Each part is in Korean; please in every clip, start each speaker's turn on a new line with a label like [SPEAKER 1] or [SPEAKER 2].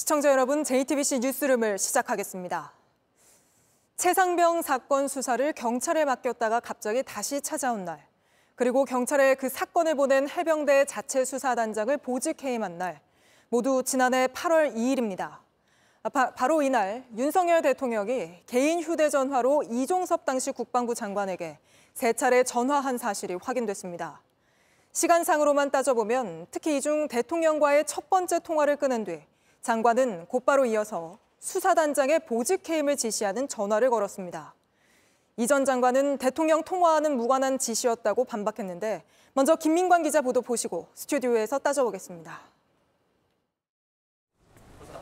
[SPEAKER 1] 시청자 여러분, JTBC 뉴스룸을 시작하겠습니다. 최상병 사건 수사를 경찰에 맡겼다가 갑자기 다시 찾아온 날, 그리고 경찰에 그 사건을 보낸 해병대 자체 수사단장을 보직 해임한 날, 모두 지난해 8월 2일입니다. 바로 이날 윤석열 대통령이 개인 휴대전화로 이종섭 당시 국방부 장관에게 3차례 전화한 사실이 확인됐습니다. 시간상으로만 따져보면 특히 이 중 대통령과의 첫 번째 통화를 끊은 뒤 장관은 곧바로 이어서 수사단장의 보직 해임을 지시하는 전화를 걸었습니다. 이 전 장관은 대통령 통화와는 무관한 지시였다고 반박했는데 먼저 김민관 기자 보도 보시고 스튜디오에서 따져보겠습니다.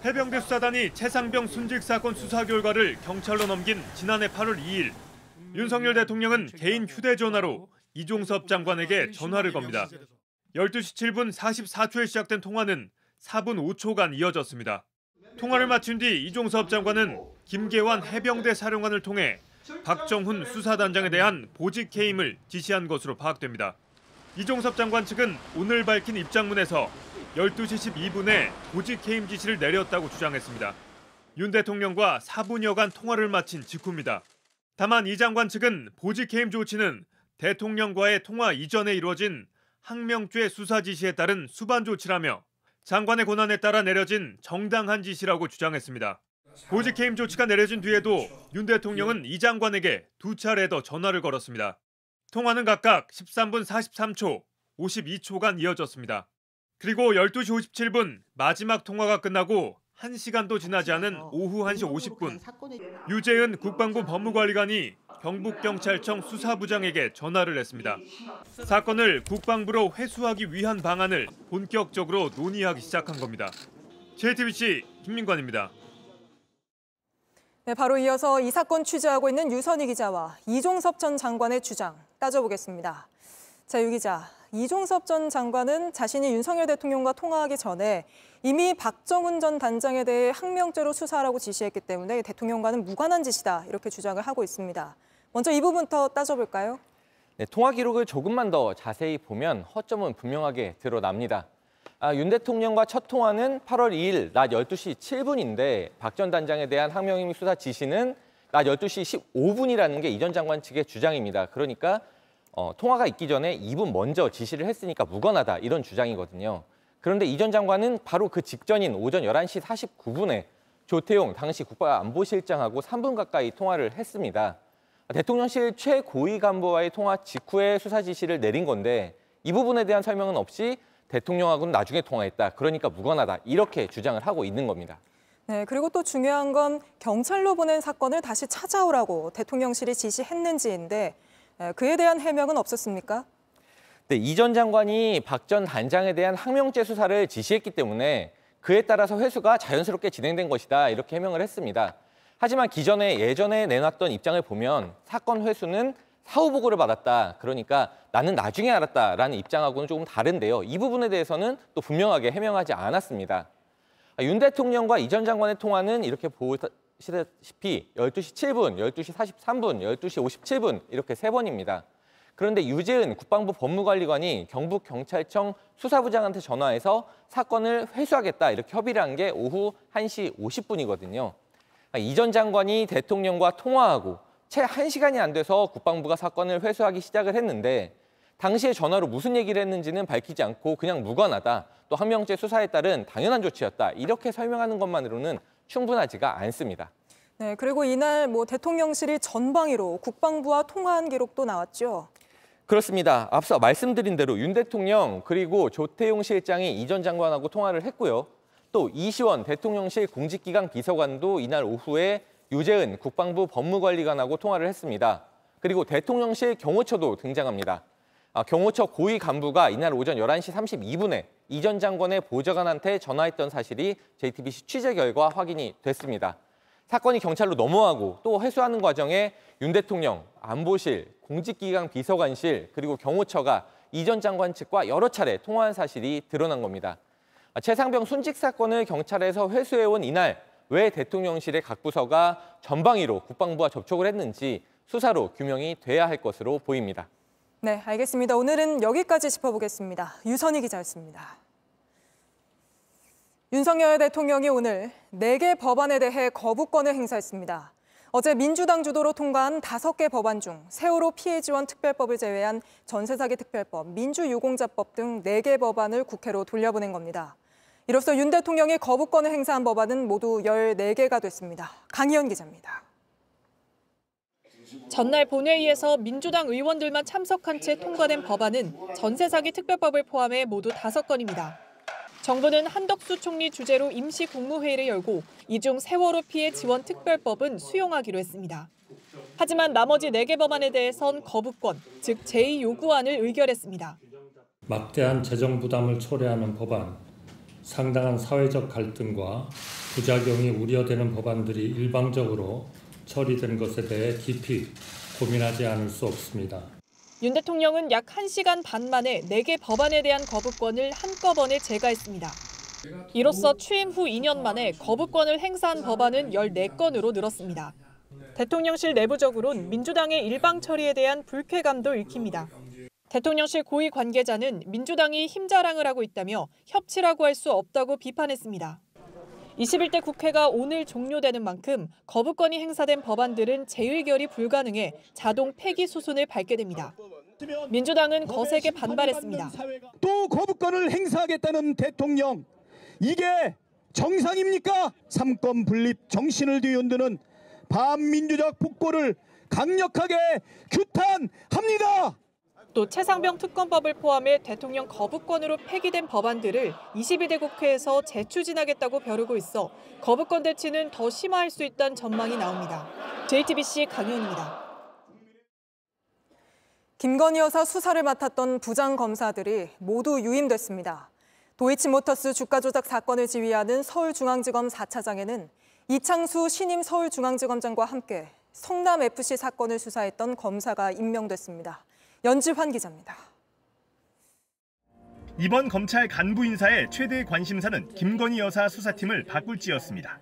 [SPEAKER 2] 해병대 수사단이 최상병 순직 사건 수사 결과를 경찰로 넘긴 지난해 8월 2일, 윤석열 대통령은 개인 휴대전화로 이종섭 장관에게 전화를 겁니다. 12시 7분 44초에 시작된 통화는 4분 5초간 이어졌습니다. 통화를 마친 뒤 이종섭 장관은 김계환 해병대 사령관을 통해 박정훈 수사단장에 대한 보직 해임을 지시한 것으로 파악됩니다. 이종섭 장관 측은 오늘 밝힌 입장문에서 12시 12분에 보직 해임 지시를 내렸다고 주장했습니다. 윤 대통령과 4분여간 통화를 마친 직후입니다. 다만 이 장관 측은 보직 해임 조치는 대통령과의 통화 이전에 이루어진 항명죄 수사 지시에 따른 수반 조치라며 장관의 권한에 따라 내려진 정당한 지시라고 주장했습니다. 보직 해임 조치가 내려진 뒤에도 윤 대통령은 이 장관에게 2차례 더 전화를 걸었습니다. 통화는 각각 13분 43초, 52초간 이어졌습니다. 그리고 12시 57분 마지막 통화가 끝나고 1시간도 지나지 않은 오후 1시 50분 유재은 국방부 법무관리관이 경북경찰청 수사부장에게 전화를 했습니다. 사건을 국방부로 회수하기 위한 방안을 본격적으로 논의하기 시작한 겁니다. JTBC 김민관입니다.
[SPEAKER 1] 네, 바로 이어서 이 사건 취재하고 있는 유선희 기자와 이종섭 전 장관의 주장 따져보겠습니다. 자, 유 기자, 이종섭 전 장관은 자신이 윤석열 대통령과 통화하기 전에 이미 박정훈 전 단장에 대해 항명죄로 수사하라고 지시했기 때문에 대통령과는 무관한 짓이다, 이렇게 주장을 하고 있습니다. 먼저 이 부분부터 따져볼까요?
[SPEAKER 3] 네, 통화 기록을 조금만 더 자세히 보면 허점은 분명하게 드러납니다. 윤 대통령과 첫 통화는 8월 2일 낮 12시 7분인데 박 전 단장에 대한 항명임 수사 지시는 낮 12시 15분이라는 게 이 전 장관 측의 주장입니다. 그러니까 통화가 있기 전에 2분 먼저 지시를 했으니까 무관하다, 이런 주장이거든요. 그런데 이 전 장관은 바로 그 직전인 오전 11시 49분에 조태용 당시 국가안보실장하고 3분 가까이 통화를 했습니다. 대통령실 최고위 간부와의 통화 직후에 수사 지시를 내린 건데 이 부분에 대한 설명은 없이 대통령하고는 나중에 통화했다, 그러니까 무관하다, 이렇게 주장을 하고 있는 겁니다.
[SPEAKER 1] 네, 그리고 또 중요한 건 경찰로 보낸 사건을 다시 찾아오라고 대통령실이 지시했는지인데 그에 대한 해명은 없었습니까?
[SPEAKER 3] 네, 이 전 장관이 박 전 단장에 대한 항명죄 수사를 지시했기 때문에 그에 따라서 회수가 자연스럽게 진행된 것이다, 이렇게 해명을 했습니다. 하지만 예전에 내놨던 입장을 보면 사건 회수는 사후 보고를 받았다, 그러니까 나는 나중에 알았다라는 입장하고는 조금 다른데요. 이 부분에 대해서는 또 분명하게 해명하지 않았습니다. 윤 대통령과 이 전 장관의 통화는 이렇게 보시다시피 12시 7분, 12시 43분, 12시 57분 이렇게 3번입니다. 그런데 유재은 국방부 법무관리관이 경북경찰청 수사부장한테 전화해서 사건을 회수하겠다, 이렇게 협의를 한 게 오후 1시 50분이거든요. 이 전 장관이 대통령과 통화하고 채 1시간이 안 돼서 국방부가 사건을 회수하기 시작을 했는데 당시에 전화로 무슨 얘기를 했는지는 밝히지 않고 그냥 무관하다, 또 항명죄 수사에 따른 당연한 조치였다, 이렇게 설명하는 것만으로는 충분하지가 않습니다.
[SPEAKER 1] 네, 그리고 이날 대통령실이 전방위로 국방부와 통화한 기록도 나왔죠.
[SPEAKER 3] 그렇습니다. 앞서 말씀드린 대로 윤 대통령 그리고 조태용 실장이 이 전 장관하고 통화를 했고요. 또 이시원 대통령실 공직기강 비서관도 이날 오후에 유재은 국방부 법무관리관하고 통화를 했습니다. 그리고 대통령실 경호처도 등장합니다. 경호처 고위 간부가 이날 오전 11시 32분에 이 전 장관의 보좌관한테 전화했던 사실이 JTBC 취재 결과 확인이 됐습니다. 사건이 경찰로 넘어가고 또 회수하는 과정에 윤 대통령, 안보실, 공직기강 비서관실, 그리고 경호처가 이 전 장관 측과 여러 차례 통화한 사실이 드러난 겁니다. 최상병 순직 사건을 경찰에서 회수해온 이날 왜 대통령실의 각 부서가 전방위로 국방부와 접촉을 했는지 수사로 규명이 돼야 할 것으로 보입니다.
[SPEAKER 1] 네, 알겠습니다. 오늘은 여기까지 짚어보겠습니다. 유선희 기자였습니다. 윤석열 대통령이 오늘 4개 법안에 대해 거부권을 행사했습니다. 어제 민주당 주도로 통과한 5개 법안 중 세월호 피해 지원 특별법을 제외한 전세사기 특별법, 민주유공자법 등 4개 법안을 국회로 돌려보낸 겁니다. 이로써 윤 대통령이 거부권을 행사한 법안은 모두 14개가 됐습니다. 강희연 기자입니다.
[SPEAKER 4] 전날 본회의에서 민주당 의원들만 참석한 채 통과된 법안은 전세사기 특별법을 포함해 모두 5건입니다. 정부는 한덕수 총리 주재로 임시 국무회의를 열고 이 중 세월호 피해 지원 특별법은 수용하기로 했습니다. 하지만 나머지 4개 법안에 대해선 거부권, 즉 제2요구안을 의결했습니다.
[SPEAKER 5] 막대한 재정 부담을 초래하는 법안, 상당한 사회적 갈등과 부작용이 우려되는 법안들이 일방적으로 처리된 것에 대해 깊이 고민하지 않을 수 없습니다.
[SPEAKER 4] 윤 대통령은 약 1시간 반 만에 4개 법안에 대한 거부권을 한꺼번에 제거했습니다. 이로써 취임 후 2년 만에 거부권을 행사한 법안은 14건으로 늘었습니다. 대통령실 내부적으로는 민주당의 일방 처리에 대한 불쾌감도 읽힙니다. 대통령실 고위 관계자는 민주당이 힘자랑을 하고 있다며 협치라고 할 수 없다고 비판했습니다. 21대 국회가 오늘 종료되는 만큼 거부권이 행사된 법안들은 재의결이 불가능해 자동 폐기 수순을 밟게 됩니다. 민주당은 거세게 반발했습니다.
[SPEAKER 6] 또 거부권을 행사하겠다는 대통령, 이게 정상입니까? 삼권 분립 정신을 뒤흔드는 반민주적 폭거를 강력하게 규탄합니다.
[SPEAKER 4] 또 최상병 특검법을 포함해 대통령 거부권으로 폐기된 법안들을 22대 국회에서 재추진하겠다고 벼르고 있어 거부권 대치는 더 심화할 수 있다는 전망이 나옵니다. JTBC 강희연입니다.
[SPEAKER 1] 김건희 여사 수사를 맡았던 부장검사들이 모두 유임됐습니다. 도이치모터스 주가 조작 사건을 지휘하는 서울중앙지검 4차장에는 이창수 신임 서울중앙지검장과 함께 성남FC 사건을 수사했던 검사가 임명됐습니다. 연지환 기자입니다.
[SPEAKER 7] 이번 검찰 간부 인사의 최대 관심사는 김건희 여사 수사팀을 바꿀지였습니다.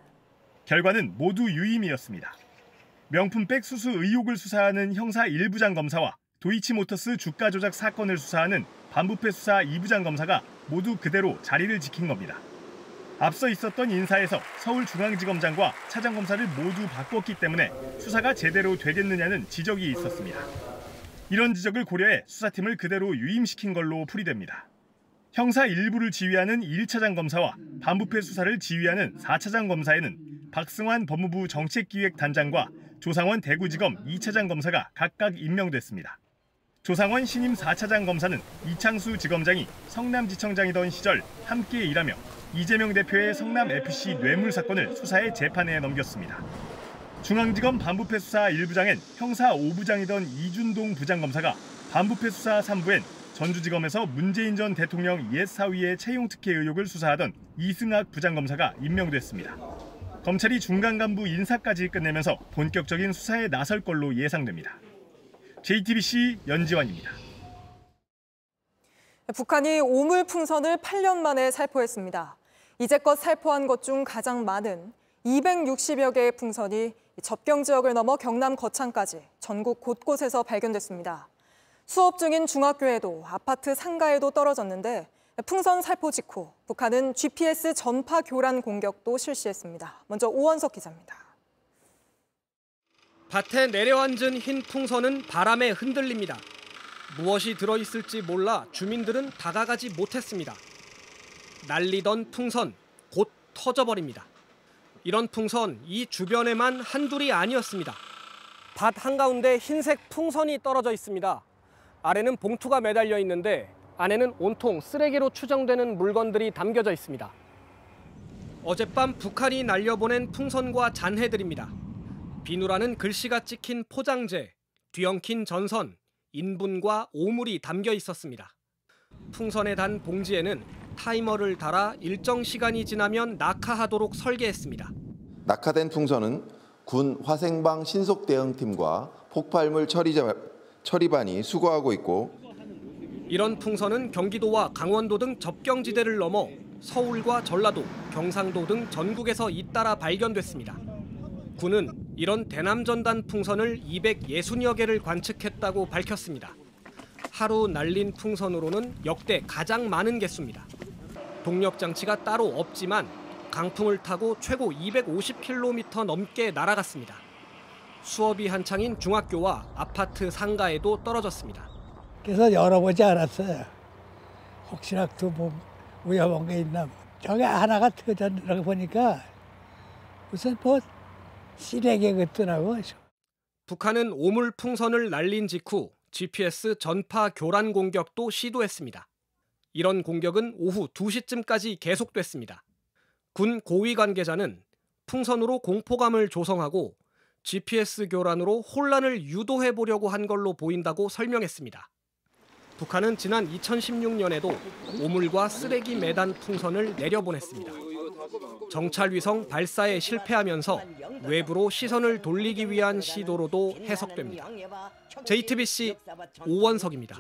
[SPEAKER 7] 결과는 모두 유임이었습니다. 명품백 수수 의혹을 수사하는 형사 1부장 검사와 도이치모터스 주가 조작 사건을 수사하는 반부패 수사 2부장 검사가 모두 그대로 자리를 지킨 겁니다. 앞서 있었던 인사에서 서울중앙지검장과 차장검사를 모두 바꿨기 때문에 수사가 제대로 되겠느냐는 지적이 있었습니다. 이런 지적을 고려해 수사팀을 그대로 유임시킨 걸로 풀이됩니다. 형사 1부를 지휘하는 1차장 검사와 반부패 수사를 지휘하는 4차장 검사에는 박승환 법무부 정책기획단장과 조상원 대구지검 2차장 검사가 각각 임명됐습니다. 조상원 신임 4차장 검사는 이창수 지검장이 성남지청장이던 시절 함께 일하며 이재명 대표의 성남FC 뇌물 사건을 수사해 재판에 넘겼습니다. 중앙지검 반부패 수사 1부장엔 형사 5부장이던 이준동 부장검사가 반부패 수사 3부엔 전주지검에서 문재인 전 대통령 옛 사위의 채용 특혜 의혹을 수사하던 이승학 부장검사가 임명됐습니다. 검찰이 중간 간부 인사까지 끝내면서 본격적인 수사에 나설 걸로 예상됩니다. JTBC 연지환입니다.
[SPEAKER 1] 북한이 오물 풍선을 8년 만에 살포했습니다. 이제껏 살포한 것 중 가장 많은 260여 개의 풍선이 접경 지역을 넘어 경남 거창까지 전국 곳곳에서 발견됐습니다. 수업 중인 중학교에도 아파트 상가에도 떨어졌는데 풍선 살포 직후 북한은 GPS 전파 교란 공격도 실시했습니다. 먼저 오원석 기자입니다.
[SPEAKER 8] 밭에 내려앉은 흰 풍선은 바람에 흔들립니다. 무엇이 들어있을지 몰라 주민들은 다가가지 못했습니다. 날리던 풍선 곧 터져버립니다. 이런 풍선 이 주변에만 한둘이 아니었습니다. 밭 한가운데 흰색 풍선이 떨어져 있습니다. 아래는 봉투가 매달려 있는데 안에는 온통 쓰레기로 추정되는 물건들이 담겨져 있습니다. 어젯밤 북한이 날려보낸 풍선과 잔해들입니다. 비누라는 글씨가 찍힌 포장재, 뒤엉킨 전선, 인분과 오물이 담겨 있었습니다. 풍선에 단 봉지에는 타이머를 달아 일정 시간이 지나면 낙하하도록 설계했습니다.
[SPEAKER 9] 낙하된 풍선은 군 화생방 신속대응팀과 폭발물 처리반이 수거하고 있고
[SPEAKER 8] 이런 풍선은 경기도와 강원도 등 접경지대를 넘어 서울과 전라도, 경상도 등 전국에서 잇따라 발견됐습니다. 군은 이런 대남전단 풍선을 260여 개를 관측했다고 밝혔습니다. 하루 날린 풍선으로는 역대 가장 많은 개수입니다. 동력 장치가 따로 없지만 강풍을 타고 최고 250km 넘게 날아갔습니다. 수업이 한창인 중학교와 아파트 상가에도 떨어졌습니다.
[SPEAKER 10] 그래서 열어보지 않았어요. 혹시나 또 뭐 위험한 게 있나. 저게 하나가 터졌다고 보니까 무슨 뭐 쓰레기 같더라고.
[SPEAKER 8] 북한은 오물 풍선을 날린 직후 GPS 전파 교란 공격도 시도했습니다. 이런 공격은 오후 2시쯤까지 계속됐습니다. 군 고위 관계자는 풍선으로 공포감을 조성하고 GPS 교란으로 혼란을 유도해 보려고 한 걸로 보인다고 설명했습니다. 북한은 지난 2016년에도 오물과 쓰레기 매단 풍선을 내려보냈습니다. 정찰 위성 발사에 실패하면서 외부로 시선을 돌리기 위한 시도로도 해석됩니다. JTBC 오원석입니다.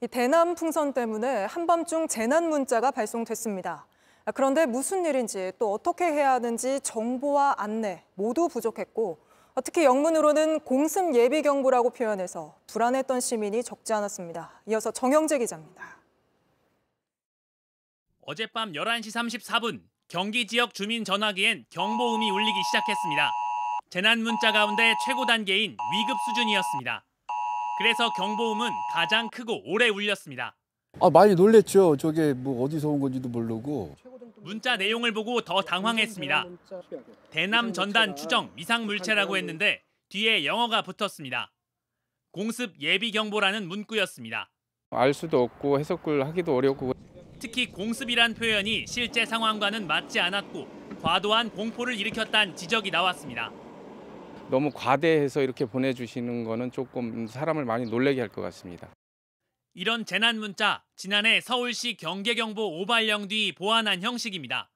[SPEAKER 1] 이 대남 풍선 때문에 한밤중 재난 문자가 발송됐습니다. 그런데 무슨 일인지 또 어떻게 해야 하는지 정보와 안내 모두 부족했고 특히 영문으로는 공습 예비 경보라고 표현해서 불안했던 시민이 적지 않았습니다. 이어서 정영재 기자입니다.
[SPEAKER 11] 어젯밤 11시 34분 경기 지역 주민 전화기엔 경보음이 울리기 시작했습니다. 재난 문자 가운데 최고 단계인 위급 수준이었습니다. 그래서 경보음은 가장 크고 오래 울렸습니다.
[SPEAKER 12] 많이 놀랬죠. 저게 뭐 어디서 온 건지도 모르고.
[SPEAKER 11] 문자 내용을 보고 더 당황했습니다. 대남 전단 추정 미상 물체라고 했는데 뒤에 영어가 붙었습니다. 공습 예비 경보라는 문구였습니다.
[SPEAKER 13] 알 수도 없고 해석을 하기도 어렵고.
[SPEAKER 11] 특히 공습이란 표현이 실제 상황과는 맞지 않았고 과도한 공포를 일으켰다는 지적이 나왔습니다.
[SPEAKER 13] 너무 과대해서 이렇게 보내주시는 거는 조금 사람을 많이 놀라게 할 것 같습니다.
[SPEAKER 11] 이런 재난 문자, 지난해 서울시 경계경보 오발령 뒤 보완한 형식입니다.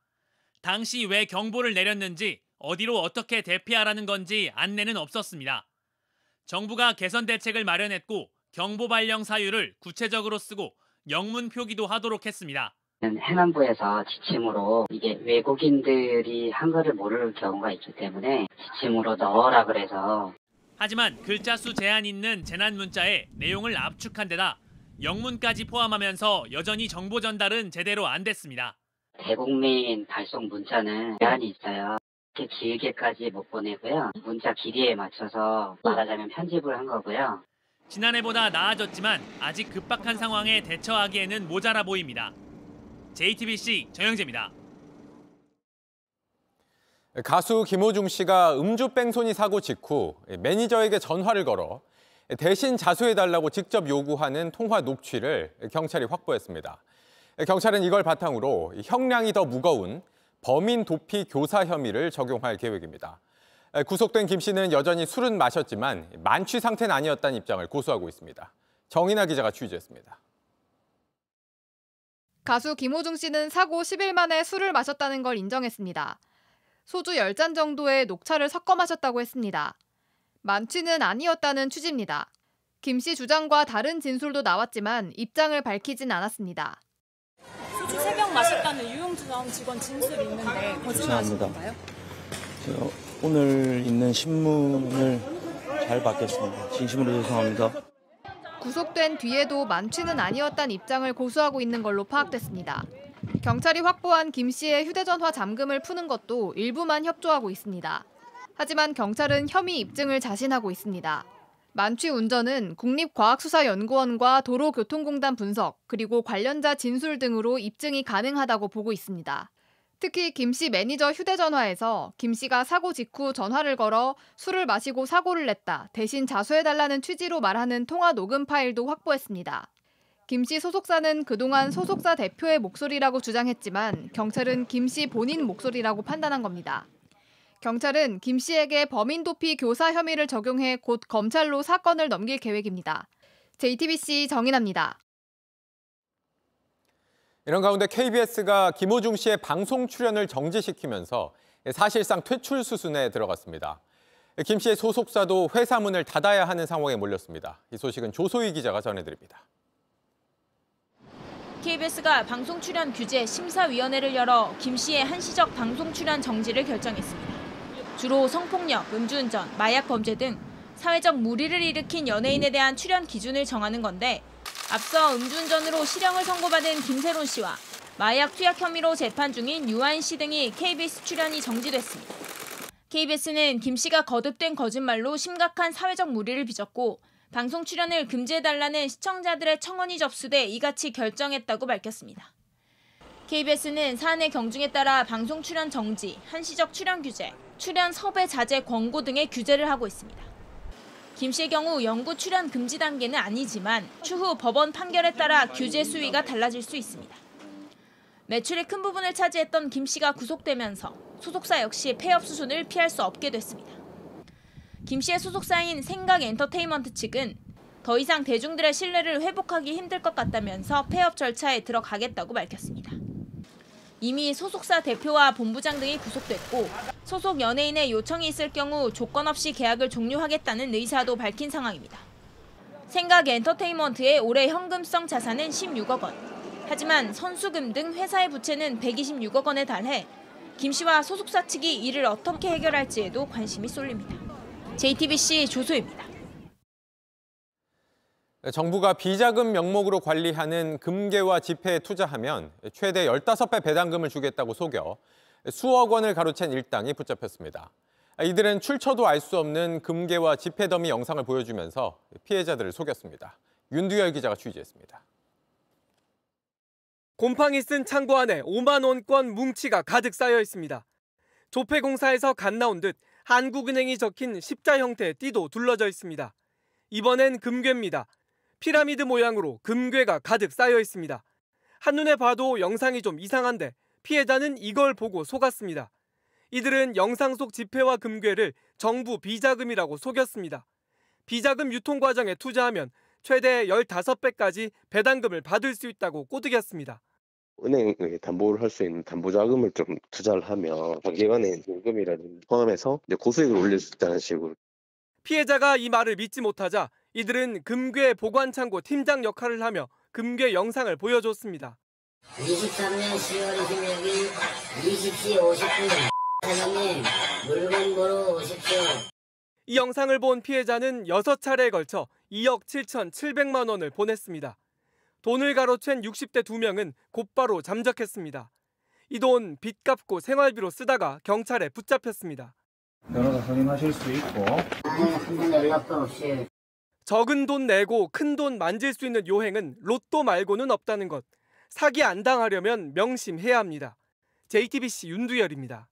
[SPEAKER 11] 당시 왜 경보를 내렸는지, 어디로 어떻게 대피하라는 건지 안내는 없었습니다. 정부가 개선 대책을 마련했고 경보 발령 사유를 구체적으로 쓰고 영문 표기도 하도록 했습니다.
[SPEAKER 14] 행안부에서 지침으로 이게 외국인들이 한글을 모를 경우가 있기 때문에 지침으로 넣어라 그래서.
[SPEAKER 11] 하지만 글자 수 제한 있는 재난 문자에 내용을 압축한 데다 영문까지 포함하면서 여전히 정보 전달은 제대로 안 됐습니다.
[SPEAKER 14] 대국민 발송 문자는 제한이 있어요. 이렇게 길게까지 못 보내고요. 문자 길이에 맞춰서 말하자면 편집을 한 거고요.
[SPEAKER 11] 지난해보다 나아졌지만 아직 급박한 상황에 대처하기에는 모자라 보입니다. JTBC 정영재입니다.
[SPEAKER 3] 가수 김호중 씨가 음주 뺑소니 사고 직후 매니저에게 전화를 걸어 대신 자수해달라고 직접 요구하는 통화 녹취를 경찰이 확보했습니다. 경찰은 이걸 바탕으로 형량이 더 무거운 범인 도피 교사 혐의를 적용할 계획입니다. 구속된 김 씨는 여전히 술은 마셨지만 만취 상태는 아니었다는 입장을 고수하고 있습니다. 정인아 기자가 취재했습니다.
[SPEAKER 15] 가수 김호중 씨는 사고 10일 만에 술을 마셨다는 걸 인정했습니다. 소주 10잔 정도의 녹차를 섞어 마셨다고 했습니다. 만취는 아니었다는 취지입니다. 김 씨 주장과 다른 진술도 나왔지만 입장을 밝히진 않았습니다.
[SPEAKER 16] 소주 3병 마셨다는 유용주 전 직원 진술이 있는데 거짓말하신 건가요?
[SPEAKER 17] 오늘 있는 신문을 잘 받겠습니다. 진심으로 죄송합니다.
[SPEAKER 15] 구속된 뒤에도 만취는 아니었다는 입장을 고수하고 있는 걸로 파악됐습니다. 경찰이 확보한 김 씨의 휴대전화 잠금을 푸는 것도 일부만 협조하고 있습니다. 하지만 경찰은 혐의 입증을 자신하고 있습니다. 만취 운전은 국립과학수사연구원과 도로교통공단 분석, 그리고 관련자 진술 등으로 입증이 가능하다고 보고 있습니다. 특히 김 씨 매니저 휴대전화에서 김 씨가 사고 직후 전화를 걸어 술을 마시고 사고를 냈다, 대신 자수해달라는 취지로 말하는 통화 녹음 파일도 확보했습니다. 김 씨 소속사는 그동안 소속사 대표의 목소리라고 주장했지만 경찰은 김 씨 본인 목소리라고 판단한 겁니다. 경찰은 김 씨에게 범인 도피 교사 혐의를 적용해 곧 검찰로 사건을 넘길 계획입니다. JTBC 정인아입니다.
[SPEAKER 3] 이런 가운데 KBS가 김호중 씨의 방송 출연을 정지시키면서 사실상 퇴출 수순에 들어갔습니다. 김 씨의 소속사도 회사 문을 닫아야 하는 상황에 몰렸습니다. 이 소식은 조소희 기자가 전해드립니다.
[SPEAKER 18] KBS가 방송 출연 규제 심사위원회를 열어 김 씨의 한시적 방송 출연 정지를 결정했습니다. 주로 성폭력, 음주운전, 마약 범죄 등 사회적 물의를 일으킨 연예인에 대한 출연 기준을 정하는 건데 앞서 음주운전으로 실형을 선고받은 김세론 씨와 마약 투약 혐의로 재판 중인 유아인 씨 등이 KBS 출연이 정지됐습니다. KBS는 김 씨가 거듭된 거짓말로 심각한 사회적 물의를 빚었고 방송 출연을 금지해달라는 시청자들의 청원이 접수돼 이같이 결정했다고 밝혔습니다. KBS는 사안의 경중에 따라 방송 출연 정지, 한시적 출연 규제, 출연 섭외 자제 권고 등의 규제를 하고 있습니다. 김 씨의 경우 영구 출연 금지 단계는 아니지만 추후 법원 판결에 따라 규제 수위가 달라질 수 있습니다. 매출의 큰 부분을 차지했던 김 씨가 구속되면서 소속사 역시 폐업 수순을 피할 수 없게 됐습니다. 김 씨의 소속사인 생각엔터테인먼트 측은 더 이상 대중들의 신뢰를 회복하기 힘들 것 같다면서 폐업 절차에 들어가겠다고 밝혔습니다. 이미 소속사 대표와 본부장 등이 구속됐고 소속 연예인의 요청이 있을 경우 조건 없이 계약을 종료하겠다는 의사도 밝힌 상황입니다. 생각엔터테인먼트의 올해 현금성 자산은 16억 원. 하지만 선수금 등 회사의 부채는 126억 원에 달해 김 씨와 소속사 측이 이를 어떻게 해결할지에도 관심이 쏠립니다. JTBC 조소입니다.
[SPEAKER 19] 정부가 비자금 명목으로 관리하는 금괴와 지폐에 투자하면 최대 15배 배당금을 주겠다고 속여 수억 원을 가로챈 일당이 붙잡혔습니다. 이들은 출처도 알 수 없는 금괴와 지폐 더미 영상을 보여주면서 피해자들을 속였습니다. 윤두열 기자가 취재했습니다.
[SPEAKER 20] 곰팡이 쓴 창고 안에 5만 원권 뭉치가 가득 쌓여 있습니다. 조폐공사에서 갓 나온 듯 한국은행이 적힌 십자 형태의 띠도 둘러져 있습니다. 이번엔 금괴입니다. 피라미드 모양으로 금괴가 가득 쌓여 있습니다. 한눈에 봐도 영상이 좀 이상한데 피해자는 이걸 보고 속았습니다. 이들은 영상 속 지폐와 금괴를 정부 비자금이라고 속였습니다. 비자금 유통 과정에 투자하면 최대 15배까지 배당금을 받을 수 있다고 꼬드겼습니다.
[SPEAKER 21] 은행에 담보를 할 수 있는 담보자금을 좀 투자를 하면 단기간에 연금이라든지 포함해서 고수익을 올릴 수 있다는 식으로.
[SPEAKER 20] 피해자가 이 말을 믿지 못하자 이들은 금괴 보관창고 팀장 역할을 하며 금괴 영상을 보여줬습니다.
[SPEAKER 22] 23년 10월 26일 20시 50분 사장님 물건 보러 오십시오.
[SPEAKER 20] 이 영상을 본 피해자는 6차례에 걸쳐 2억 7,700만 원을 보냈습니다. 돈을 가로챈 60대 2명은 곧바로 잠적했습니다. 이 돈 빚 갚고 생활비로 쓰다가 경찰에 붙잡혔습니다.
[SPEAKER 23] 변호사 선임하실 수 있고
[SPEAKER 22] 한 연락도 없이
[SPEAKER 20] 적은 돈 내고 큰 돈 만질 수 있는 요행은 로또 말고는 없다는 것. 사기 안 당하려면 명심해야 합니다. JTBC 윤두열입니다.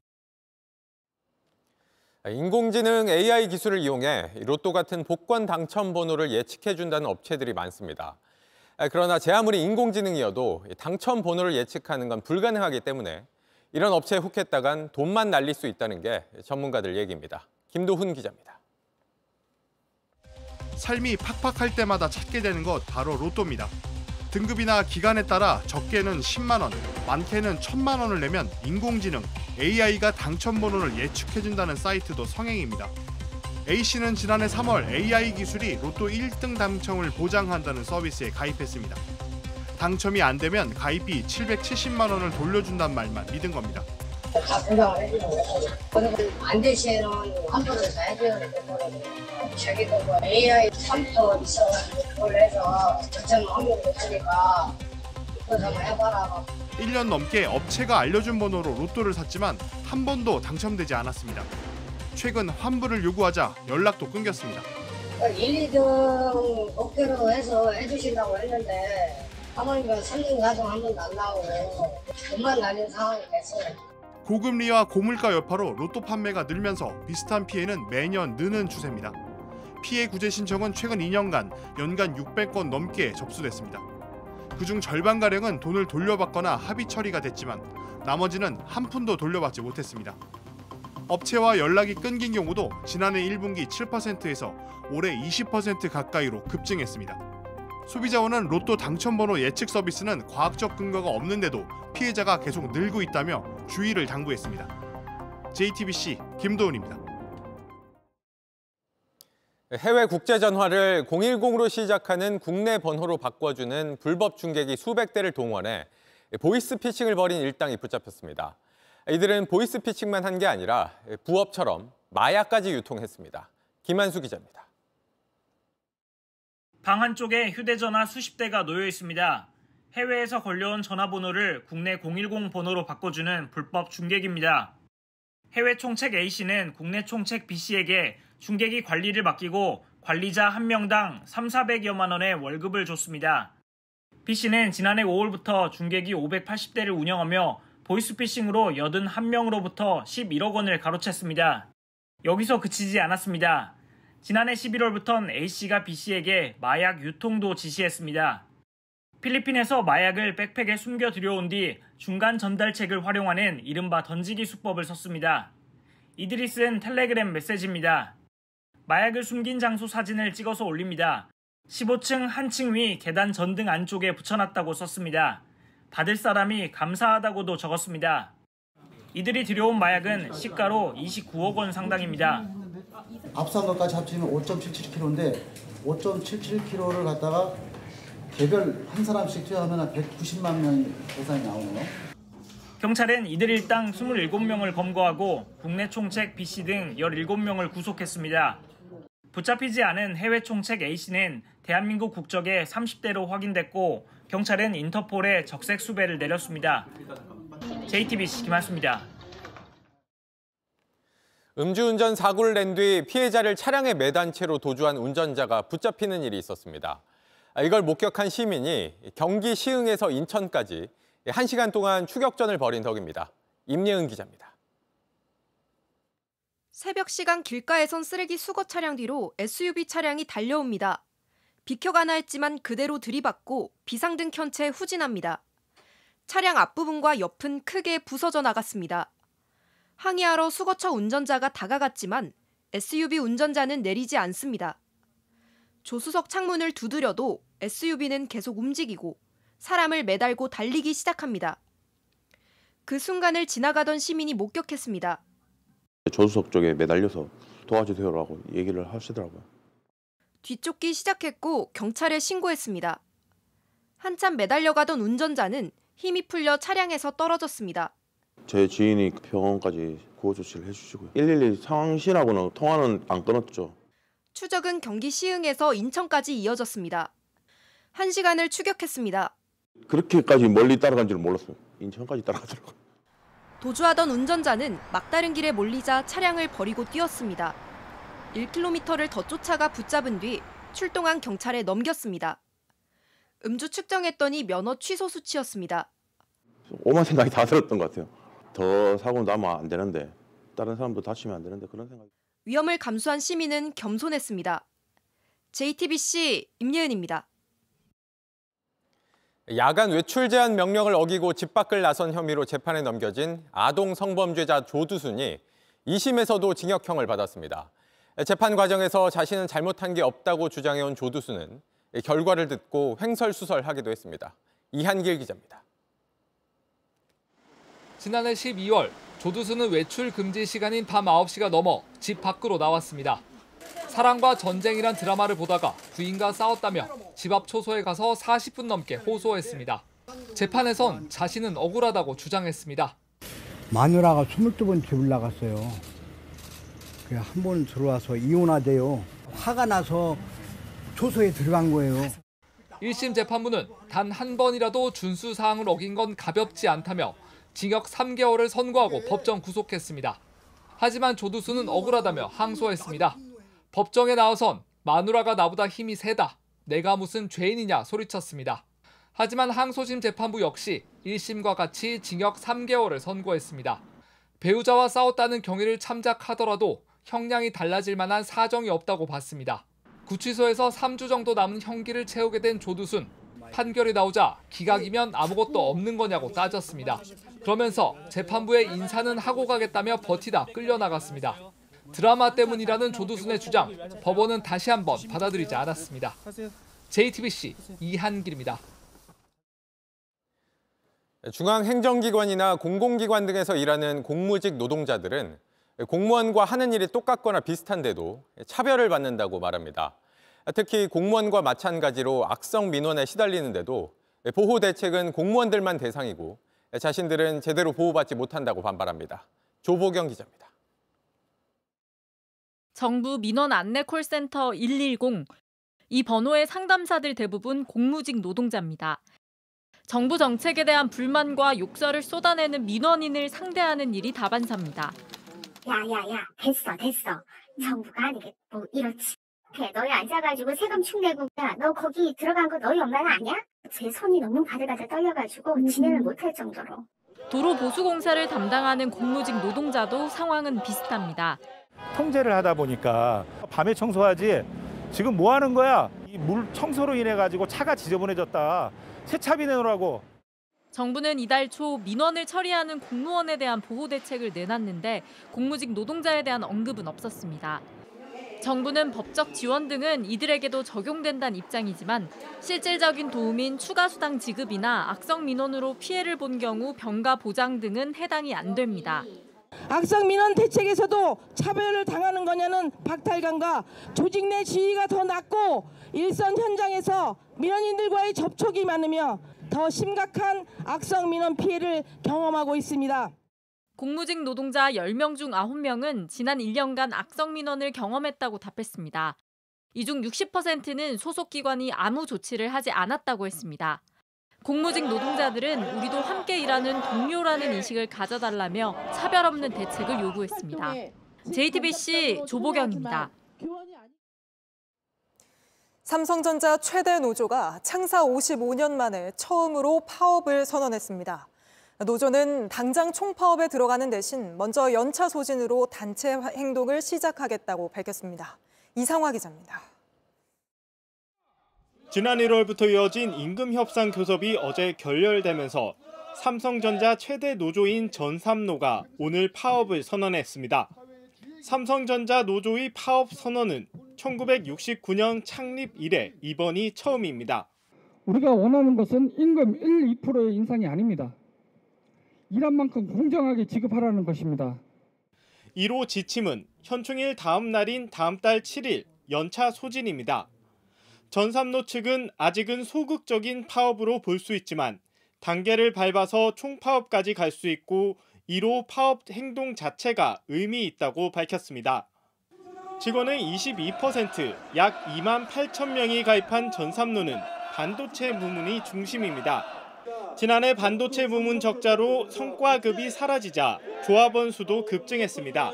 [SPEAKER 19] 인공지능 AI 기술을 이용해 로또 같은 복권 당첨 번호를 예측해준다는 업체들이 많습니다. 그러나 제 아무리 인공지능이어도 당첨 번호를 예측하는 건 불가능하기 때문에 이런 업체에 혹했다간 돈만 날릴 수 있다는 게 전문가들 얘기입니다. 김도훈 기자입니다.
[SPEAKER 24] 삶이 팍팍할 때마다 찾게 되는 것 바로 로또입니다. 등급이나 기간에 따라 적게는 10만 원, 많게는 1,000만 원을 내면 인공지능 AI가 당첨 번호를 예측해준다는 사이트도 성행입니다. A씨는 지난해 3월 AI 기술이 로또 1등 당첨을 보장한다는 서비스에 가입했습니다. 당첨이 안 되면 가입비 770만 원을 돌려준다는 말만 믿은 겁니다.
[SPEAKER 22] 다 보장을 해주는 거죠. 안 될 시에는 한 번을 다 해줘야 되거든요. 자기도 뭐 AI 컴퓨터 있어가지고 그걸 해서 당첨 확률이 높으니까 그래서 한번 해봐라.
[SPEAKER 24] 1년 넘게 업체가 알려준 번호로 로또를 샀지만 한 번도 당첨되지 않았습니다. 최근 환불을 요구하자 연락도 끊겼습니다.
[SPEAKER 22] 1, 2등 목표로 해서 해주신다고 했는데 하모니가 3등, 4등 한 번도 안 나오고 돈만 날린 상황이 됐어요.
[SPEAKER 24] 고금리와 고물가 여파로 로또 판매가 늘면서 비슷한 피해는 매년 느는 추세입니다. 피해 구제 신청은 최근 2년간 연간 600건 넘게 접수됐습니다. 그중 절반가량은 돈을 돌려받거나 합의 처리가 됐지만 나머지는 한 푼도 돌려받지 못했습니다. 업체와 연락이 끊긴 경우도 지난해 1분기 7%에서 올해 20% 가까이로 급증했습니다. 소비자원은 로또 당첨번호 예측 서비스는 과학적 근거가 없는데도 피해자가 계속 늘고 있다며 주의를 당부했습니다. JTBC 김도훈입니다.
[SPEAKER 19] 해외 국제 전화를 010으로 시작하는 국내 번호로 바꿔주는 불법 중계기 수백 대를 동원해 보이스피싱을 벌인 일당이 붙잡혔습니다. 이들은 보이스피싱만 한 게 아니라 부업처럼 마약까지 유통했습니다. 김한수 기자입니다.
[SPEAKER 2] 방 한쪽에 휴대전화 수십 대가 놓여 있습니다. 해외에서 걸려온 전화번호를 국내 010 번호로 바꿔주는 불법 중객입니다. 해외 총책 A씨는 국내 총책 B씨에게 중객이 관리를 맡기고 관리자 한 명당 3,400여만 원의 월급을 줬습니다. B씨는 지난해 5월부터 중객이 580대를 운영하며 보이스피싱으로 81명으로부터 11억 원을 가로챘습니다. 여기서 그치지 않았습니다. 지난해 11월부터는 A씨가 B씨에게 마약 유통도 지시했습니다. 필리핀에서 마약을 백팩에 숨겨 들여온 뒤 중간 전달책을 활용하는 이른바 던지기 수법을 썼습니다. 이들이 쓴 텔레그램 메시지입니다. 마약을 숨긴 장소 사진을 찍어서 올립니다. 15층 한 층 위 계단 전등 안쪽에 붙여놨다고 썼습니다. 받을 사람이 감사하다고도 적었습니다. 이들이 들여온 마약은 시가로 29억 원 상당입니다.
[SPEAKER 4] 압수한 것까지 합치면 5.77kg인데 5.77kg를 갖다가 개별 한 사람씩 투여하면 190만 명 예산이 나오네요.
[SPEAKER 2] 경찰은 이들 일당 27명을 검거하고 국내 총책 B씨 등 17명을 구속했습니다. 붙잡히지 않은 해외 총책 A씨는 대한민국 국적의 30대로 확인됐고 경찰은 인터폴에 적색 수배를 내렸습니다. JTBC 김한수입니다.
[SPEAKER 19] 음주운전 사고를 낸 뒤 피해자를 차량에 매단 채로 도주한 운전자가 붙잡히는 일이 있었습니다. 이걸 목격한 시민이 경기 시흥에서 인천까지 1시간 동안 추격전을 벌인 덕입니다. 임예은 기자입니다.
[SPEAKER 5] 새벽 시간 길가에 선 쓰레기 수거 차량 뒤로 SUV 차량이 달려옵니다. 비켜가나 했지만 그대로 들이받고 비상등 켠 채 후진합니다. 차량 앞부분과 옆은 크게 부서져 나갔습니다. 항의하러 수거차 운전자가 다가갔지만 SUV 운전자는 내리지 않습니다. 조수석 창문을 두드려도 SUV는 계속 움직이고 사람을 매달고 달리기 시작합니다. 그 순간을 지나가던 시민이 목격했습니다.
[SPEAKER 21] 조수석 쪽에 매달려서 도와주세요라고 얘기를 하시더라고요.
[SPEAKER 5] 뒤쫓기 시작했고 경찰에 신고했습니다. 한참 매달려가던 운전자는 힘이 풀려 차량에서 떨어졌습니다.
[SPEAKER 21] 제 지인이 병원까지 구호 조치를 해주시고요. 112 상황실하고는 통화는 안 끊었죠.
[SPEAKER 5] 추적은 경기 시흥에서 인천까지 이어졌습니다. 1시간을 추격했습니다.
[SPEAKER 21] 그렇게까지 멀리 따라간 줄 몰랐어요. 인천까지 따라가더라고요.
[SPEAKER 5] 도주하던 운전자는 막다른 길에 몰리자 차량을 버리고 뛰었습니다. 1km를 더 쫓아가 붙잡은 뒤 출동한 경찰에 넘겼습니다. 음주 측정했더니 면허 취소 수치였습니다.
[SPEAKER 21] 오만 생각이 다 들었던 것 같아요. 더 사고 나면 안 되는데, 다른 사람도 다치면 안 되는데 그런 생각이.
[SPEAKER 5] 위험을 감수한 시민은 겸손했습니다. JTBC 임예은입니다.
[SPEAKER 19] 야간 외출 제한 명령을 어기고 집 밖을 나선 혐의로 재판에 넘겨진 아동 성범죄자 조두순이 2심에서도 징역형을 받았습니다. 재판 과정에서 자신은 잘못한 게 없다고 주장해온 조두순은 결과를 듣고 횡설수설하기도 했습니다. 이한길 기자입니다.
[SPEAKER 6] 지난해 12월 조두순은 외출 금지 시간인 밤 9시가 넘어 집 밖으로 나왔습니다. 사랑과 전쟁이란 드라마를 보다가 부인과 싸웠다며 집 앞 초소에 가서 40분 넘게 호소했습니다. 재판에선 자신은 억울하다고 주장했습니다.
[SPEAKER 10] 마누라가 22번 집을 나갔어요. 한 번 들어와서 이혼하대요. 화가 나서 초소에 들어간 거예요.
[SPEAKER 6] 1심 재판부는 단 한 번이라도 준수 사항을 어긴 건 가볍지 않다며 징역 3개월을 선고하고 법정 구속했습니다. 하지만 조두순은 억울하다며 항소했습니다. 법정에 나와선 마누라가 나보다 힘이 세다. 내가 무슨 죄인이냐 소리쳤습니다. 하지만 항소심 재판부 역시 1심과 같이 징역 3개월을 선고했습니다. 배우자와 싸웠다는 경위를 참작하더라도 형량이 달라질 만한 사정이 없다고 봤습니다. 구치소에서 3주 정도 남은 형기를 채우게 된 조두순. 판결이 나오자 기각이면 아무것도 없는 거냐고 따졌습니다. 그러면서 재판부에 인사는 하고 가겠다며 버티다 끌려나갔습니다. 드라마 때문이라는 조두순의 주장, 법원은 다시 한번 받아들이지 않았습니다. JTBC 이한길입니다.
[SPEAKER 19] 중앙행정기관이나 공공기관 등에서 일하는 공무직 노동자들은 공무원과 하는 일이 똑같거나 비슷한데도 차별을 받는다고 말합니다. 특히 공무원과 마찬가지로 악성 민원에 시달리는데도 보호 대책은 공무원들만 대상이고 자신들은 제대로 보호받지 못한다고 반발합니다. 조보경 기자입니다.
[SPEAKER 25] 정부 민원 안내 콜센터 110.
[SPEAKER 1] 이 번호의 상담사들 대부분 공무직 노동자입니다. 정부 정책에 대한 불만과 욕설을 쏟아내는 민원인을 상대하는 일이 다반사입니다.
[SPEAKER 7] 야야야 됐어. 정부가 아니게 뭐 이렇지. 너희 앉아가지고 세금 충내고 너 거기 들어간 거 너희 엄마는 아니야? 제 손이 너무 바들바들 떨려가지고 진행을 못할 정도로.
[SPEAKER 1] 도로 보수 공사를 담당하는 공무직 노동자도 상황은 비슷합니다.
[SPEAKER 8] 통제를 하다 보니까 밤에 청소하지 지금 뭐 하는 거야? 이 물 청소로 인해 가지고 차가 지저분해졌다. 세차비 내놓으라고.
[SPEAKER 1] 정부는 이달 초 민원을 처리하는 공무원에 대한 보호 대책을 내놨는데 공무직 노동자에 대한 언급은 없었습니다. 정부는 법적 지원 등은 이들에게도 적용된다는 입장이지만 실질적인 도움인 추가 수당 지급이나 악성 민원으로 피해를 본 경우 병가 보장 등은 해당이 안 됩니다.
[SPEAKER 9] 악성 민원 대책에서도 차별을 당하는 거냐는 박탈감과 조직 내 지위가 더 낮고 일선 현장에서 민원인들과의 접촉이 많으며 더 심각한 악성 민원 피해를 경험하고 있습니다.
[SPEAKER 1] 공무직 노동자 10명 중 9명은 지난 1년간 악성 민원을 경험했다고 답했습니다. 이 중 60%는 소속 기관이 아무 조치를 하지 않았다고 했습니다. 공무직 노동자들은 우리도 함께 일하는 동료라는 인식을 가져달라며 차별 없는 대책을 요구했습니다. JTBC 조보경입니다.
[SPEAKER 25] 삼성전자 최대 노조가 창사 55년 만에 처음으로 파업을 선언했습니다. 노조는 당장 총파업에 들어가는 대신 먼저 연차 소진으로 단체 행동을 시작하겠다고 밝혔습니다. 이상화 기자입니다.
[SPEAKER 26] 지난 1월부터 이어진 임금 협상 교섭이 어제 결렬되면서 삼성전자 최대 노조인 전삼노가 오늘 파업을 선언했습니다. 삼성전자 노조의 파업 선언은 1969년 창립 이래 이번이 처음입니다.
[SPEAKER 27] 우리가 원하는 것은 임금 1, 2%의 인상이 아닙니다. 일한 만큼 공정하게 지급하라는 것입니다.
[SPEAKER 26] 1호 지침은 현충일 다음 날인 다음 달 7일 연차 소진입니다. 전삼노 측은 아직은 소극적인 파업으로 볼 수 있지만 단계를 밟아서 총파업까지 갈 수 있고 1호 파업 행동 자체가 의미 있다고 밝혔습니다. 직원의 22%, 약 2만 8천 명이 가입한 전삼노는 반도체 부문이 중심입니다. 지난해 반도체 부문 적자로 성과급이 사라지자 조합원 수도 급증했습니다.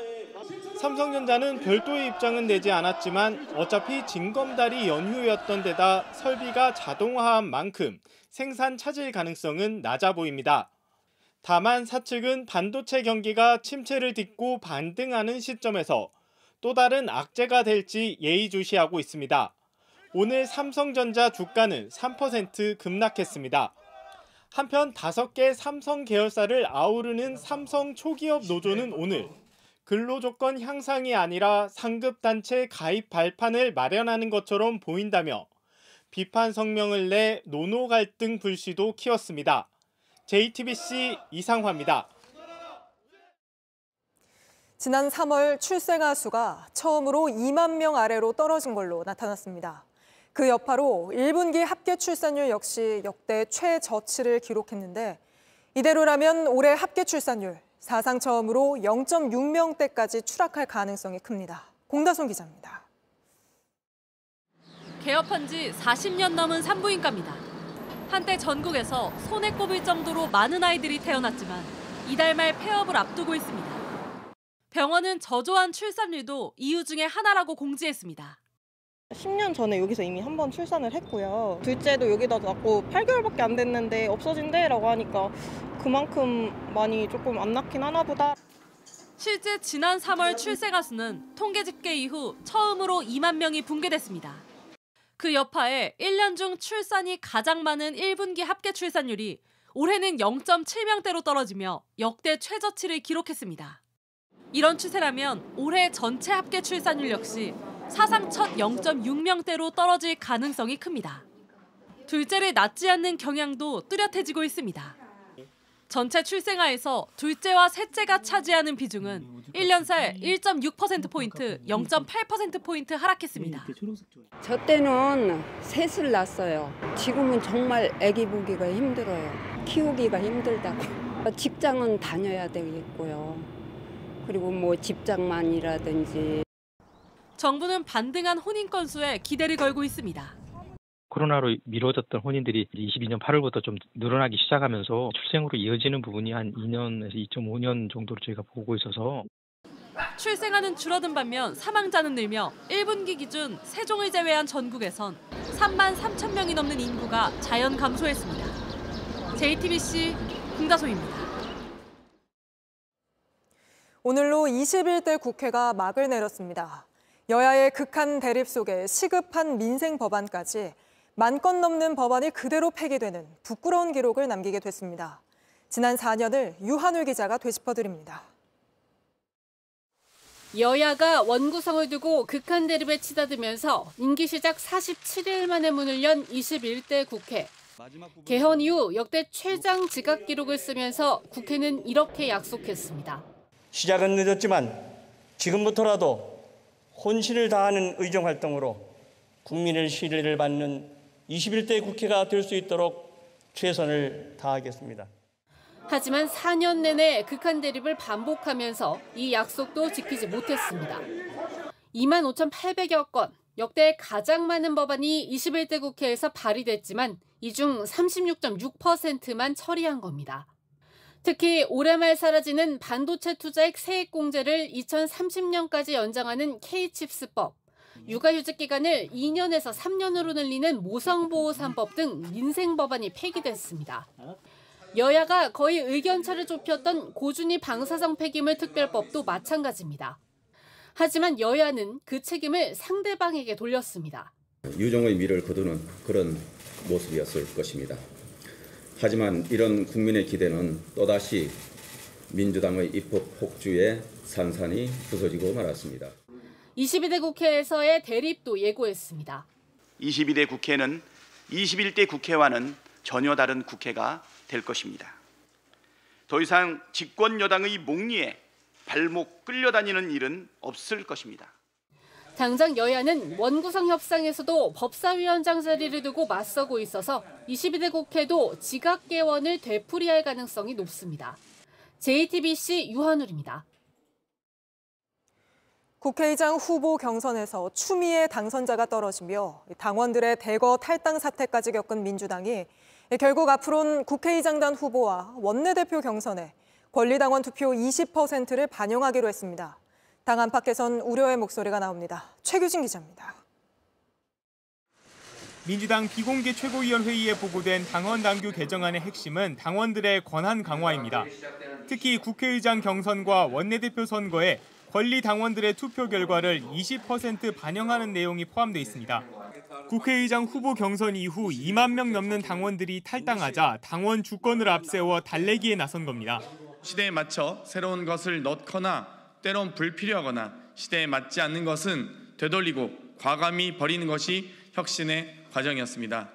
[SPEAKER 26] 삼성전자는 별도의 입장은 내지 않았지만 어차피 징검다리 연휴였던 데다 설비가 자동화한 만큼 생산 차질 가능성은 낮아 보입니다. 다만 사측은 반도체 경기가 침체를 딛고 반등하는 시점에서 또 다른 악재가 될지 예의주시하고 있습니다. 오늘 삼성전자 주가는 3% 급락했습니다. 한편 5개 삼성 계열사를 아우르는 삼성 초기업 노조는 오늘 근로조건 향상이 아니라 상급단체 가입 발판을 마련하는 것처럼 보인다며 비판 성명을 내 노노 갈등 불씨도 키웠습니다. JTBC 이상화입니다.
[SPEAKER 25] 지난 3월 출생아 수가 처음으로 2만 명 아래로 떨어진 걸로 나타났습니다. 그 여파로 1분기 합계 출산율 역시 역대 최저치를 기록했는데 이대로라면 올해 합계 출산율 사상 처음으로 0.6명대까지 추락할 가능성이 큽니다. 공다솜 기자입니다.
[SPEAKER 1] 개업한 지 40년 넘은 산부인과입니다. 한때 전국에서 손에 꼽을 정도로 많은 아이들이 태어났지만 이달 말 폐업을 앞두고 있습니다. 병원은 저조한 출산율도 이유 중에 하나라고 공지했습니다.
[SPEAKER 28] 10년 전에 여기서 이미 한 번 출산을 했고요. 둘째도 여기다 낳고 8개월밖에 안 됐는데 없어진대라고 하니까 그만큼 많이 조금 안 낳긴 하나 보다.
[SPEAKER 1] 실제 지난 3월 출생아 수는 통계 집계 이후 처음으로 2만 명이 붕괴됐습니다. 그 여파에 1년 중 출산이 가장 많은 1분기 합계 출산율이 올해는 0.7명대로 떨어지며 역대 최저치를 기록했습니다. 이런 추세라면 올해 전체 합계 출산율 역시 사상 첫 0.6명대로 떨어질 가능성이 큽니다. 둘째를 낳지 않는 경향도 뚜렷해지고 있습니다. 전체 출생아에서 둘째와 셋째가 차지하는 비중은 1년 살 1.6%포인트, 0.8%포인트 하락했습니다.
[SPEAKER 29] 저 때는 셋을 낳았어요. 지금은 정말 아기 보기가 힘들어요. 키우기가 힘들다고. 직장은 다녀야 되겠고요. 그리고 뭐 집장만이라든지.
[SPEAKER 1] 정부는 반등한 혼인 건수에 기대를 걸고 있습니다.
[SPEAKER 3] 코로나로 미뤄졌던 혼인들이 22년 8월부터 좀 늘어나기 시작하면서 출생으로 이어지는 부분이 한 2년에서 2.5년 정도로 저희가 보고 있어서
[SPEAKER 1] 출생아는 줄어든 반면 사망자는 늘며 1분기 기준 세종을 제외한 전국에선 3만 3천 명이 넘는 인구가 자연 감소했습니다. JTBC 공다소입니다.
[SPEAKER 25] 오늘로 21대 국회가 막을 내렸습니다. 여야의 극한 대립 속에 시급한 민생 법안까지 10,000건 넘는 법안이 그대로 폐기되는 부끄러운 기록을 남기게 됐습니다. 지난 4년을 유한울 기자가 되짚어드립니다.
[SPEAKER 1] 여야가 원구성을 두고 극한 대립에 치닫으면서 임기 시작 47일 만에 문을 연 21대 국회. 개헌 이후 역대 최장 지각 기록을 쓰면서 국회는 이렇게 약속했습니다.
[SPEAKER 11] 시작은 늦었지만 지금부터라도 혼신을 다하는 의정활동으로 국민의 신뢰를 받는 21대 국회가 될 수 있도록 최선을 다하겠습니다.
[SPEAKER 1] 하지만 4년 내내 극한 대립을 반복하면서 이 약속도 지키지 못했습니다. 25,800여 건, 역대 가장 많은 법안이 21대 국회에서 발의됐지만 이 중 36.6%만 처리한 겁니다. 특히 올해 말 사라지는 반도체 투자액 세액공제를 2030년까지 연장하는 K칩스법, 육아휴직 기간을 2년에서 3년으로 늘리는 모성보호 3법 등 민생 법안이 폐기됐습니다. 여야가 거의 의견차를 좁혔던 고준위 방사성 폐기물 특별법도 마찬가지입니다. 하지만 여야는 그 책임을 상대방에게 돌렸습니다.
[SPEAKER 12] 유종의 미를 거두는 그런 모습이었을 것입니다. 하지만 이런 국민의 기대는 또다시 민주당의 입법 폭주에 산산이 부서지고 말았습니다.
[SPEAKER 1] 22대 국회에서의 대립도 예고했습니다.
[SPEAKER 13] 22대 국회는 21대 국회와는 전혀 다른 국회가 될 것입니다. 더 이상 집권 여당의 목리에 발목 끌려다니는 일은 없을 것입니다.
[SPEAKER 1] 당장 여야는 원구성 협상에서도 법사위원장 자리를 두고 맞서고 있어서 22대 국회도 지각 개원을 되풀이할 가능성이 높습니다. JTBC 유한울입니다.
[SPEAKER 25] 국회의장 후보 경선에서 추미애 당선자가 떨어지며 당원들의 대거 탈당 사태까지 겪은 민주당이 결국 앞으로는 국회의장단 후보와 원내대표 경선에 권리당원 투표 20%를 반영하기로 했습니다. 당 안팎에선 우려의 목소리가 나옵니다. 최규진 기자입니다.
[SPEAKER 26] 민주당 비공개 최고위원회의에 보고된 당원 당규 개정안의 핵심은 당원들의 권한 강화입니다. 특히 국회의장 경선과 원내대표 선거에 권리 당원들의 투표 결과를 20% 반영하는 내용이 포함되어 있습니다. 국회의장 후보 경선 이후 2만 명 넘는 당원들이 탈당하자 당원 주권을 앞세워 달래기에 나선 겁니다.
[SPEAKER 14] 시대에 맞춰 새로운 것을 넣거나 때론 불필요하거나 시대에 맞지 않는 것은 되돌리고 과감히 버리는 것이 혁신의 과정이었습니다.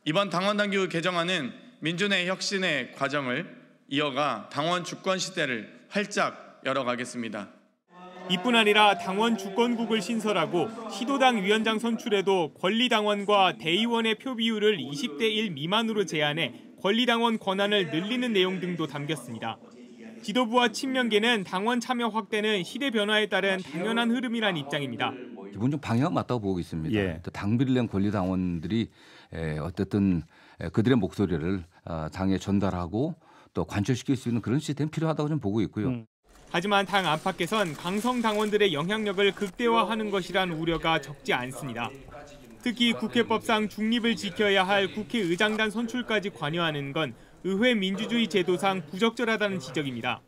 [SPEAKER 14] 이번 당원 당규 개정안은 민주내 혁신의 과정을 이어가 당원 주권 시대를 활짝 열어가겠습니다.
[SPEAKER 26] 이뿐 아니라 당원 주권국을 신설하고 시도당 위원장 선출에도 권리당원과 대의원의 표 비율을 20대 1 미만으로 제한해 권리당원 권한을 늘리는 내용 등도 담겼습니다. 지도부와 친명계는 당원 참여 확대는 시대 변화에 따른 당연한 흐름이란 입장입니다.
[SPEAKER 15] 기본적으로 방향은 맞다고 보고 있습니다.
[SPEAKER 8] 예.
[SPEAKER 15] 당비를 낸 권리당원들이 어쨌든 그들의 목소리를 당에 전달하고 또 관철시킬 수 있는 그런 시스템이 필요하다고 좀 보고 있고요.
[SPEAKER 26] 하지만 당 안팎에선 강성 당원들의 영향력을 극대화하는 것이란 우려가 적지 않습니다. 특히 국회법상 중립을 지켜야 할 국회의장단 선출까지 관여하는 건 의회 민주주의 제도상 부적절하다는 지적입니다.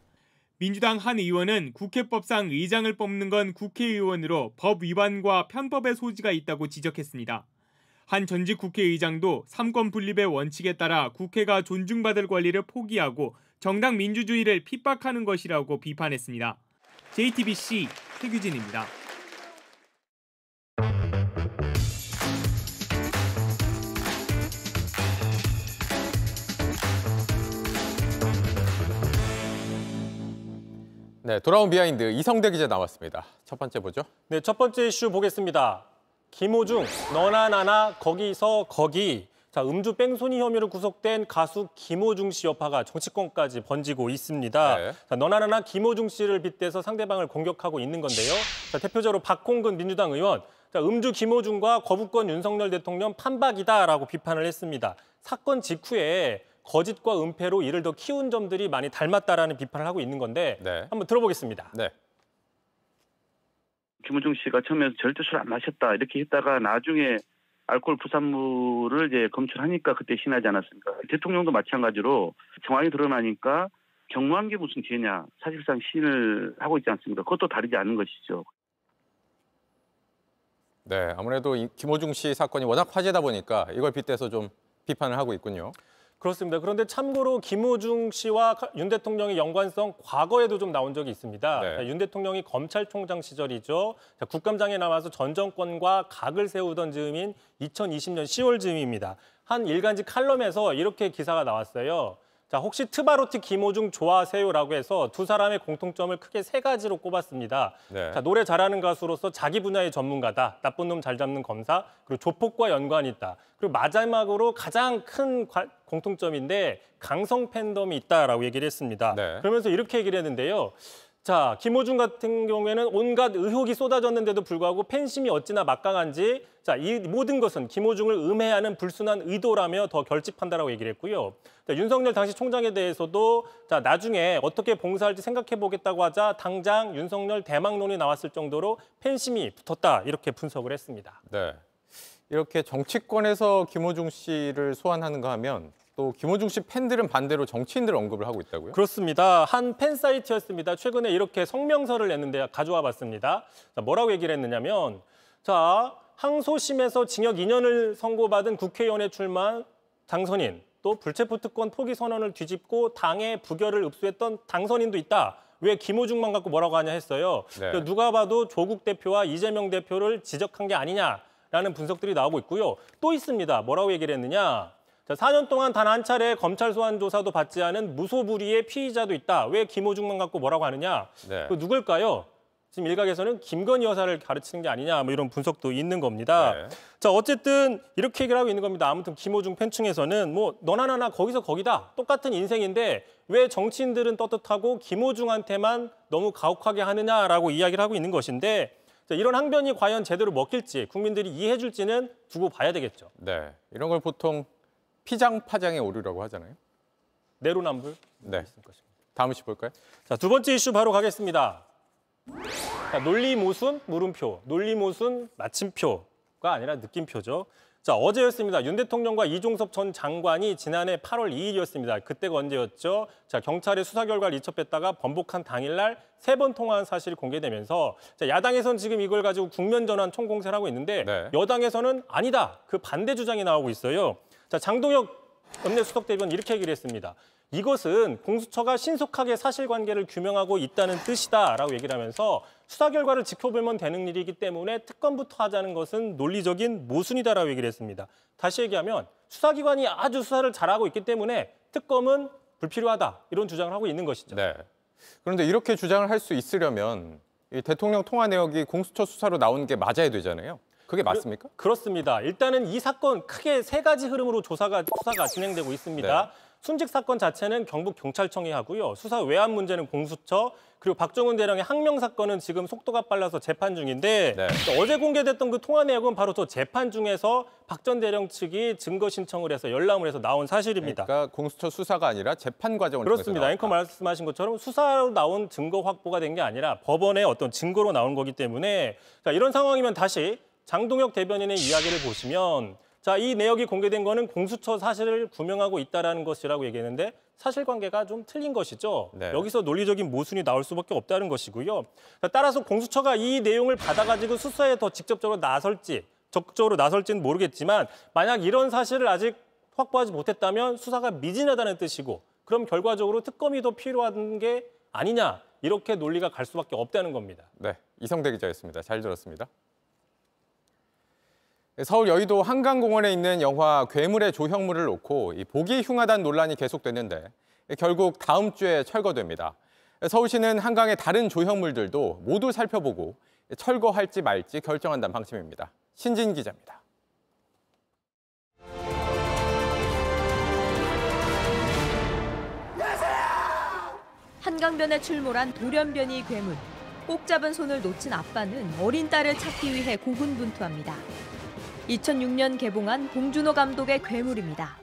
[SPEAKER 26] 민주당 한 의원은 국회법상 의장을 뽑는 건 국회의원으로 법 위반과 편법의 소지가 있다고 지적했습니다. 한 전직 국회의장도 삼권 분립의 원칙에 따라 국회가 존중받을 권리를 포기하고 정당 민주주의를 핍박하는 것이라고 비판했습니다. JTBC 최규진입니다.
[SPEAKER 19] 네, 돌아온 비하인드 이성대 기자 나왔습니다. 첫 번째 보죠.
[SPEAKER 16] 네, 첫 번째 이슈 보겠습니다. 김호중, 너나 나나 거기서 거기.
[SPEAKER 2] 자, 음주 뺑소니 혐의로 구속된 가수 김호중 씨 여파가 정치권까지 번지고 있습니다.
[SPEAKER 19] 네.
[SPEAKER 2] 자, 너나나나 김호중 씨를 빗대서 상대방을 공격하고 있는 건데요. 자, 대표적으로 박홍근 민주당 의원, 자, 음주 김호중과 거부권 윤석열 대통령 판박이다라고 비판을 했습니다. 사건 직후에 거짓과 은폐로 이를 더 키운 점들이 많이 닮았다라는 비판을 하고 있는 건데 한번 들어보겠습니다.
[SPEAKER 19] 네.
[SPEAKER 4] 김호중 씨가 처음에 절대 술 안 마셨다 이렇게 했다가 나중에 알코올 부산물을 이제 검출하니까 그때 시인하지 않았습니까? 대통령도 마찬가지로 정황이 드러나니까 경무한 게 무슨 죄냐. 사실상 시인을 하고 있지 않습니까? 그것도 다르지 않은 것이죠.
[SPEAKER 19] 네, 아무래도 이 김호중 씨 사건이 워낙 화제다 보니까 이걸 빗대서 좀 비판을 하고 있군요.
[SPEAKER 2] 그렇습니다. 그런데 참고로 김호중 씨와 윤 대통령의 연관성 과거에도 좀 나온 적이 있습니다.
[SPEAKER 19] 네.
[SPEAKER 2] 자, 윤 대통령이 검찰총장 시절이죠. 자, 국감장에 나와서 전 정권과 각을 세우던 즈음인 2020년 10월 즈음입니다. 한 일간지 칼럼에서 이렇게 기사가 나왔어요. 자, 혹시 트바로티 김호중 좋아하세요라고 해서 두 사람의 공통점을 크게 3가지로 꼽았습니다.
[SPEAKER 19] 네.
[SPEAKER 2] 자, 노래 잘하는 가수로서 자기 분야의 전문가다. 나쁜 놈 잘 잡는 검사. 그리고 조폭과 연관이 있다. 그리고 마지막으로 가장 큰 공통점인데 강성 팬덤이 있다라고 얘기를 했습니다.
[SPEAKER 19] 네.
[SPEAKER 2] 그러면서 이렇게 얘기를 했는데요. 자, 김호중 같은 경우에는 온갖 의혹이 쏟아졌는데도 불구하고 팬심이 어찌나 막강한지 자, 이 모든 것은 김호중을 음해하는 불순한 의도라며 더 결집한다라고 얘기를 했고요. 자, 윤석열 당시 총장에 대해서도 자, 나중에 어떻게 봉사할지 생각해 보겠다고 하자 당장 윤석열 대망론이 나왔을 정도로 팬심이 붙었다 이렇게 분석을 했습니다.
[SPEAKER 19] 네. 이렇게 정치권에서 김호중 씨를 소환하는가 하면 또 김호중 씨 팬들은 반대로 정치인들 언급을 하고 있다고요?
[SPEAKER 2] 그렇습니다. 한 팬 사이트였습니다. 최근에 이렇게 성명서를 냈는데 가져와 봤습니다. 자, 뭐라고 얘기를 했느냐면 자, 항소심에서 징역 2년을 선고받은 국회의원에 출마한 당선인 또 불체포 특권 포기 선언을 뒤집고 당의 부결을 읍수했던 당선인도 있다. 왜 김호중만 갖고 뭐라고 하냐 했어요.
[SPEAKER 19] 네.
[SPEAKER 2] 누가 봐도 조국 대표와 이재명 대표를 지적한 게 아니냐라는 분석들이 나오고 있고요. 또 있습니다. 뭐라고 얘기를 했느냐. 자, 4년 동안 단 한 차례 검찰 소환 조사도 받지 않은 무소불위의 피의자도 있다. 왜 김호중만 갖고 뭐라고 하느냐.
[SPEAKER 19] 네.
[SPEAKER 2] 그 누굴까요? 지금 일각에서는 김건희 여사를 가르치는 게 아니냐 뭐 이런 분석도 있는 겁니다.
[SPEAKER 19] 네.
[SPEAKER 2] 자, 어쨌든 이렇게 얘기를 하고 있는 겁니다. 아무튼 김호중 팬층에서는 뭐 너나 나나 거기서 거기다. 똑같은 인생인데 왜 정치인들은 떳떳하고 김호중한테만 너무 가혹하게 하느냐라고 이야기를 하고 있는 것인데 자, 이런 항변이 과연 제대로 먹힐지 국민들이 이해해 줄지는 두고 봐야 되겠죠.
[SPEAKER 19] 네, 이런 걸 보통 피장파장의 오류라고 하잖아요.
[SPEAKER 2] 내로남불.
[SPEAKER 19] 네. 다음 이슈 볼까요?
[SPEAKER 2] 자, 두 번째 이슈 바로 가겠습니다. 자, 논리모순 물음표, 논리모순 마침표가 아니라 느낌표죠. 자, 어제였습니다. 윤 대통령과 이종섭 전 장관이 지난해 8월 2일이었습니다. 그때가 언제였죠? 자, 경찰의 수사 결과를 이첩했다가 번복한 당일날 3번 통화한 사실이 공개되면서 자, 야당에서는 지금 이걸 가지고 국면 전환 총공세를 하고 있는데 여당에서는 아니다. 그 반대 주장이 나오고 있어요. 자, 장동혁 원내수석 대변인 이렇게 얘기를 했습니다. 이것은 공수처가 신속하게 사실관계를 규명하고 있다는 뜻이다라고 얘기를 하면서 수사 결과를 지켜보면 되는 일이기 때문에 특검부터 하자는 것은 논리적인 모순이다라고 얘기를 했습니다. 다시 얘기하면 수사기관이 아주 수사를 잘하고 있기 때문에 특검은 불필요하다 이런 주장을 하고 있는 것이죠.
[SPEAKER 19] 네. 그런데 이렇게 주장을 할 수 있으려면 이 대통령 통화 내역이 공수처 수사로 나온 게 맞아야 되잖아요. 그게 맞습니까?
[SPEAKER 2] 그렇습니다. 일단은 이 사건 크게 3가지 흐름으로 수사가 진행되고 있습니다.
[SPEAKER 19] 네.
[SPEAKER 2] 순직 사건 자체는 경북경찰청이 하고요. 수사 외압 문제는 공수처, 그리고 박정훈 대령의 항명 사건은 지금 속도가 빨라서 재판 중인데 어제 공개됐던 그 통화 내역은 바로 저 재판 중에서 박 전 대령 측이 증거 신청을 해서 열람을 해서 나온 사실입니다.
[SPEAKER 19] 그러니까 공수처 수사가 아니라 재판 과정을
[SPEAKER 2] 그렇습니다. 앵커 말씀하신 것처럼 수사로 나온 증거 확보가 된 게 아니라 법원의 어떤 증거로 나온 거기 때문에 자, 이런 상황이면 다시 장동혁 대변인의 이야기를 보시면 자, 이 내역이 공개된 거는 공수처 사실을 규명하고 있다는 것이라고 얘기했는데 사실관계가 좀 틀린 것이죠.
[SPEAKER 19] 네.
[SPEAKER 2] 여기서 논리적인 모순이 나올 수밖에 없다는 것이고요. 자, 따라서 공수처가 이 내용을 받아가지고 수사에 더 직접적으로 적극적으로 나설지는 모르겠지만 만약 이런 사실을 아직 확보하지 못했다면 수사가 미진하다는 뜻이고 그럼 결과적으로 특검이 더 필요한 게 아니냐 이렇게 논리가 갈 수밖에 없다는 겁니다.
[SPEAKER 19] 네, 이성대 기자였습니다. 잘 들었습니다. 서울 여의도 한강공원에 있는 영화 괴물의 조형물을 놓고 보기 흉하다는 논란이 계속됐는데 결국 다음 주에 철거됩니다. 서울시는 한강의 다른 조형물들도 모두 살펴보고 철거할지 말지 결정한다는 방침입니다. 신진 기자입니다.
[SPEAKER 5] 한강변에 출몰한 돌연변이 괴물. 꼭 잡은 손을 놓친 아빠는 어린 딸을 찾기 위해 고군분투합니다. 2006년 개봉한 봉준호 감독의 괴물입니다.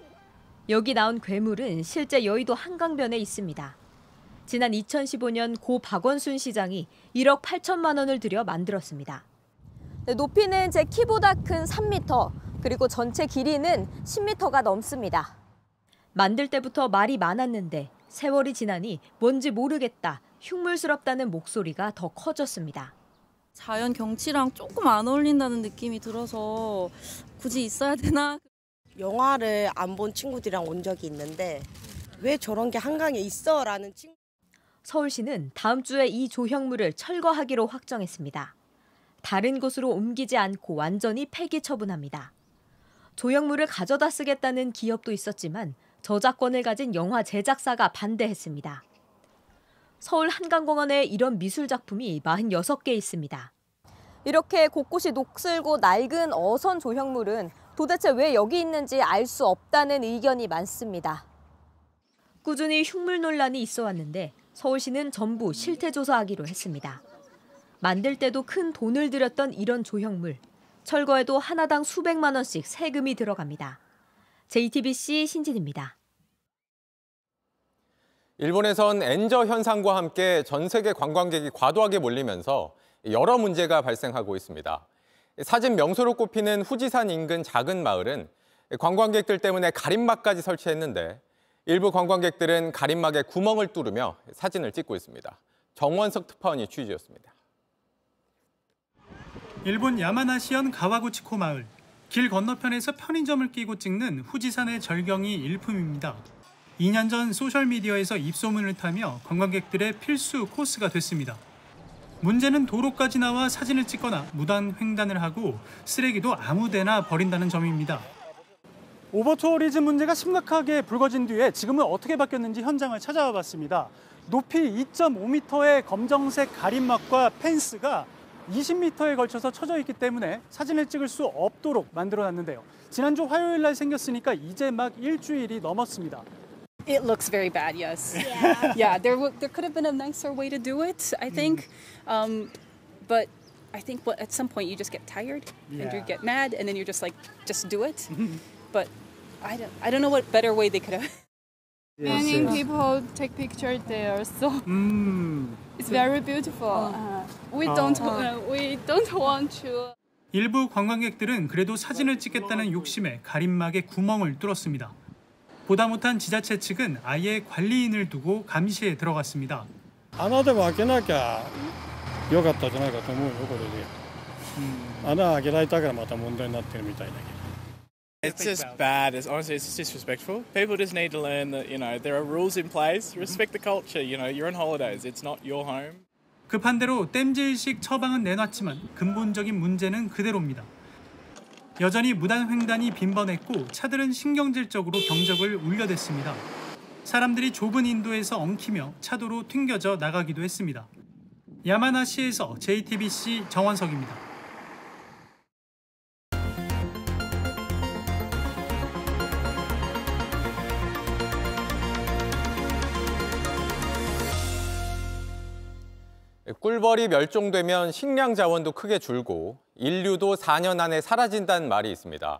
[SPEAKER 5] 여기 나온 괴물은 실제 여의도 한강변에 있습니다. 지난 2015년 고 박원순 시장이 1억 8천만 원을 들여 만들었습니다.
[SPEAKER 16] 높이는 제 키보다 큰 3m, 그리고 전체 길이는 10m가 넘습니다.
[SPEAKER 5] 만들 때부터 말이 많았는데 세월이 지나니 뭔지 모르겠다, 흉물스럽다는 목소리가 더 커졌습니다.
[SPEAKER 17] 자연 경치랑 조금 안 어울린다는 느낌이 들어서 굳이 있어야 되나?
[SPEAKER 18] 영화를 안 본 친구들이랑 온 적이 있는데 왜 저런 게 한강에 있어? 라는 친구.
[SPEAKER 5] 서울시는 다음 주에 이 조형물을 철거하기로 확정했습니다. 다른 곳으로 옮기지 않고 완전히 폐기 처분합니다. 조형물을 가져다 쓰겠다는 기업도 있었지만 저작권을 가진 영화 제작사가 반대했습니다. 서울 한강공원에 이런 미술 작품이 46개 있습니다.
[SPEAKER 16] 이렇게 곳곳이 녹슬고 낡은 어선 조형물은 도대체 왜 여기 있는지 알 수 없다는 의견이 많습니다.
[SPEAKER 5] 꾸준히 흉물 논란이 있어 왔는데 서울시는 전부 실태 조사하기로 했습니다. 만들 때도 큰 돈을 들였던 이런 조형물, 철거에도 하나당 수백만 원씩 세금이 들어갑니다. JTBC 신진입니다.
[SPEAKER 19] 일본에선 엔저 현상과 함께 전 세계 관광객이 과도하게 몰리면서 여러 문제가 발생하고 있습니다. 사진 명소로 꼽히는 후지산 인근 작은 마을은 관광객들 때문에 가림막까지 설치했는데 일부 관광객들은 가림막에 구멍을 뚫으며 사진을 찍고 있습니다. 정원석 특파원이 취재했습니다.
[SPEAKER 20] 일본 야마나시현 가와구치코 마을. 길 건너편에서 편의점을 끼고 찍는 후지산의 절경이 일품입니다. 2년 전 소셜미디어에서 입소문을 타며 관광객들의 필수 코스가 됐습니다. 문제는 도로까지 나와 사진을 찍거나 무단 횡단을 하고 쓰레기도 아무데나 버린다는 점입니다. 오버투어리즘 문제가 심각하게 불거진 뒤에 지금은 어떻게 바뀌었는지 현장을 찾아와 봤습니다. 높이 2.5m의 검정색 가림막과 펜스가 20m에 걸쳐서 쳐져 있기 때문에 사진을 찍을 수 없도록 만들어놨는데요. 지난주 화요일 날 생겼으니까 이제 막 일주일이 넘었습니다.
[SPEAKER 21] It looks very bad, yes. Yeah, there could have been a nicer way to do it, I think. But I think at some point you just get tired and you get mad and then you're just like, just do it. But I don't know what better way they could have.
[SPEAKER 22] Many people take pictures there, so it's very beautiful. We don't want to.
[SPEAKER 20] 일부 관광객들은 그래도 사진을 찍겠다는 욕심에 가림막에 구멍을 뚫었습니다. 보다 못한 지자체 측은 아예 관리인을 두고 감시에 들어갔습니다.
[SPEAKER 23] 穴でも開けなきゃ良かったじゃないかと思うよこれで。穴開けられたからまた問題になってるみたいだけど。
[SPEAKER 24] It's just bad. Honestly, it's disrespectful. People just need to learn that, there are rules in place. Respect the culture. You're on holidays. It's not your home.
[SPEAKER 20] 급한 대로 땜질식 처방은 내놨지만 근본적인 문제는 그대로입니다. 여전히 무단 횡단이 빈번했고 차들은 신경질적으로 경적을 울려댔습니다. 사람들이 좁은 인도에서 엉키며 차도로 튕겨져 나가기도 했습니다. 야마나시에서 JTBC 정원석입니다.
[SPEAKER 19] 꿀벌이 멸종되면 식량 자원도 크게 줄고 인류도 4년 안에 사라진다는 말이 있습니다.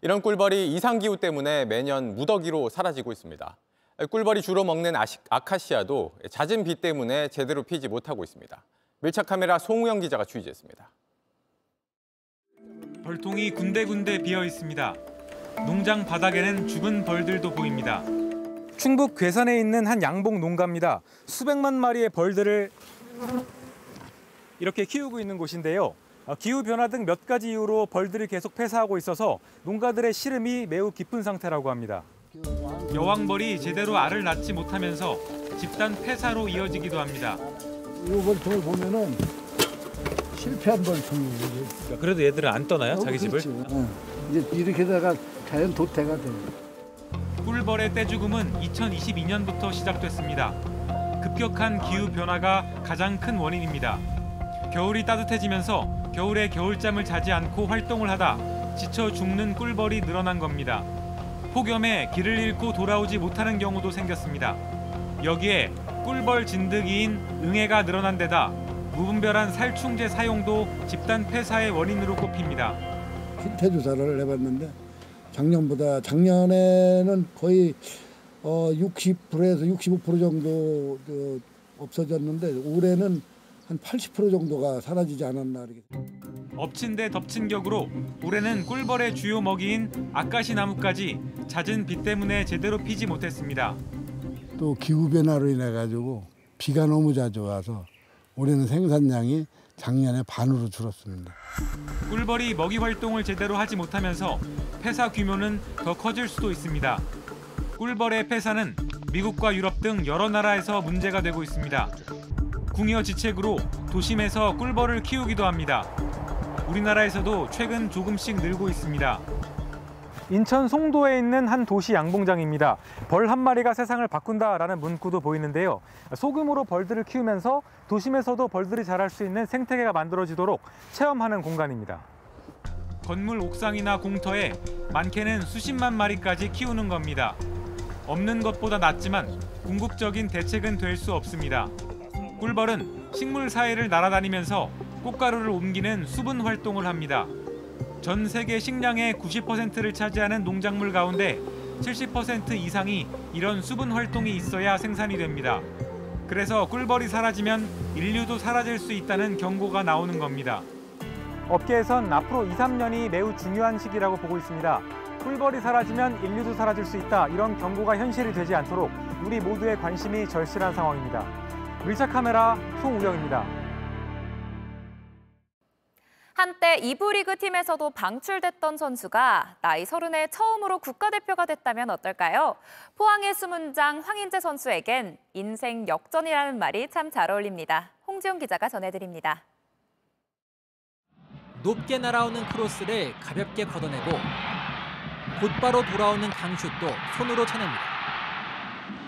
[SPEAKER 19] 이런 꿀벌이 이상기후 때문에 매년 무더기로 사라지고 있습니다. 꿀벌이 주로 먹는 아카시아도 잦은 비 때문에 제대로 피지 못하고 있습니다. 밀착 카메라 송우영 기자가 취재했습니다.
[SPEAKER 30] 벌통이 군데군데 비어 있습니다. 농장 바닥에는 죽은 벌들도 보입니다.
[SPEAKER 31] 충북 괴산에 있는 한 양봉 농가입니다. 수백만 마리의 벌들을 이렇게 키우고 있는 곳인데요. 기후변화 등 몇 가지 이유로 벌들이 계속 폐사하고 있어서 농가들의 시름이 매우 깊은 상태라고 합니다.
[SPEAKER 30] 여왕벌이 제대로 알을 낳지 못하면서 집단 폐사로 이어지기도 합니다.
[SPEAKER 10] 이 벌통을 보면은 실패한 벌통이에요.
[SPEAKER 31] 그래도 얘들은 안 떠나요? 자기 집을?
[SPEAKER 10] 이제 이렇게 다가 자연 도태가 돼요.
[SPEAKER 30] 꿀벌의 떼죽음은 2022년부터 시작됐습니다. 급격한 기후변화가 가장 큰 원인입니다. 겨울이 따뜻해지면서 겨울에 겨울잠을 자지 않고 활동을 하다 지쳐 죽는 꿀벌이 늘어난 겁니다. 폭염에 길을 잃고 돌아오지 못하는 경우도 생겼습니다. 여기에 꿀벌 진드기인 응애가 늘어난 데다 무분별한 살충제 사용도 집단 폐사의 원인으로 꼽힙니다.
[SPEAKER 1] 실태 조사를 해봤는데 작년에는 거의 60%에서 65% 정도 없어졌는데 올해는 한 80% 정도가 사라지지 않았나.
[SPEAKER 30] 엎친 데 덮친 격으로 올해는 꿀벌의 주요 먹이인 아카시 나무까지 잦은 비 때문에 제대로 피지 못했습니다.
[SPEAKER 1] 또 기후 변화로 인해 가지고 비가 너무 자주 와서 올해는 생산량이 작년에 반으로 줄었습니다.
[SPEAKER 30] 꿀벌이 먹이 활동을 제대로 하지 못하면서 폐사 규모는 더 커질 수도 있습니다. 꿀벌의 폐사는 미국과 유럽 등 여러 나라에서 문제가 되고 있습니다. 궁여 지책으로 도심에서 꿀벌을 키우기도 합니다. 우리나라에서도 최근 조금씩 늘고 있습니다.
[SPEAKER 31] 인천 송도에 있는 한 도시 양봉장입니다. 벌 한 마리가 세상을 바꾼다라는 문구도 보이는데요. 소규모로 벌들을 키우면서 도심에서도 벌들이 자랄 수 있는 생태계가 만들어지도록 체험하는 공간입니다.
[SPEAKER 30] 건물 옥상이나 공터에 많게는 수십만 마리까지 키우는 겁니다. 없는 것보다 낫지만 궁극적인 대책은 될 수 없습니다. 꿀벌은 식물 사이를 날아다니면서 꽃가루를 옮기는 수분 활동을 합니다. 전 세계 식량의 90%를 차지하는 농작물 가운데 70% 이상이 이런 수분 활동이 있어야 생산이 됩니다. 그래서 꿀벌이 사라지면 인류도 사라질 수 있다는 경고가 나오는 겁니다.
[SPEAKER 31] 업계에선 앞으로 2, 3년이 매우 중요한 시기라고 보고 있습니다. 꿀벌이 사라지면 인류도 사라질 수 있다. 이런 경고가 현실이 되지 않도록 우리 모두의 관심이 절실한 상황입니다. 밀착 카메라 송우영입니다.
[SPEAKER 3] 한때 2부 리그 팀에서도 방출됐던 선수가 나이 30에 처음으로 국가대표가 됐다면 어떨까요? 포항의 수문장 황인재 선수에겐 인생 역전이라는 말이 참 잘 어울립니다. 홍지용 기자가 전해드립니다.
[SPEAKER 6] 높게 날아오는 크로스를 가볍게 걷어내고 곧바로 돌아오는 강슛도 손으로 쳐냅니다.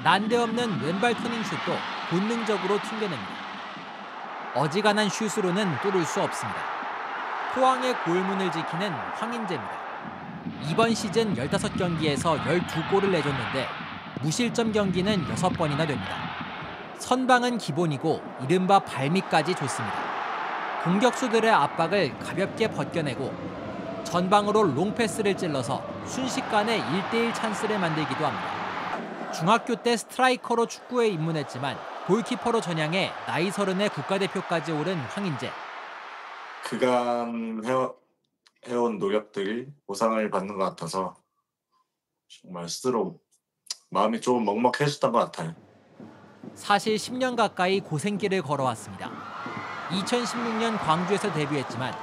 [SPEAKER 6] 난데없는 왼발 터닝 슛도 본능적으로 튕겨냅니다. 어지간한 슛으로는 뚫을 수 없습니다. 포항의 골문을 지키는 황인재입니다. 이번 시즌 15경기에서 12골을 내줬는데 무실점 경기는 6번이나 됩니다. 선방은 기본이고 이른바 발밑까지 좋습니다. 공격수들의 압박을 가볍게 벗겨내고 전방으로 롱패스를 찔러서 순식간에 1대1 찬스를 만들기도 합니다. 중학교 때 스트라이커로 축구에 입문했지만 골키퍼로 전향해 나이 30에 국가대표까지 오른 황인재.
[SPEAKER 7] 그간 해온 노력들이 보상을 받는 것 같아서 정말 스스로 마음이 조금 먹먹해졌던 것 같아요.
[SPEAKER 6] 사실 10년 가까이 고생길을 걸어왔습니다. 2016년 광주에서 데뷔했지만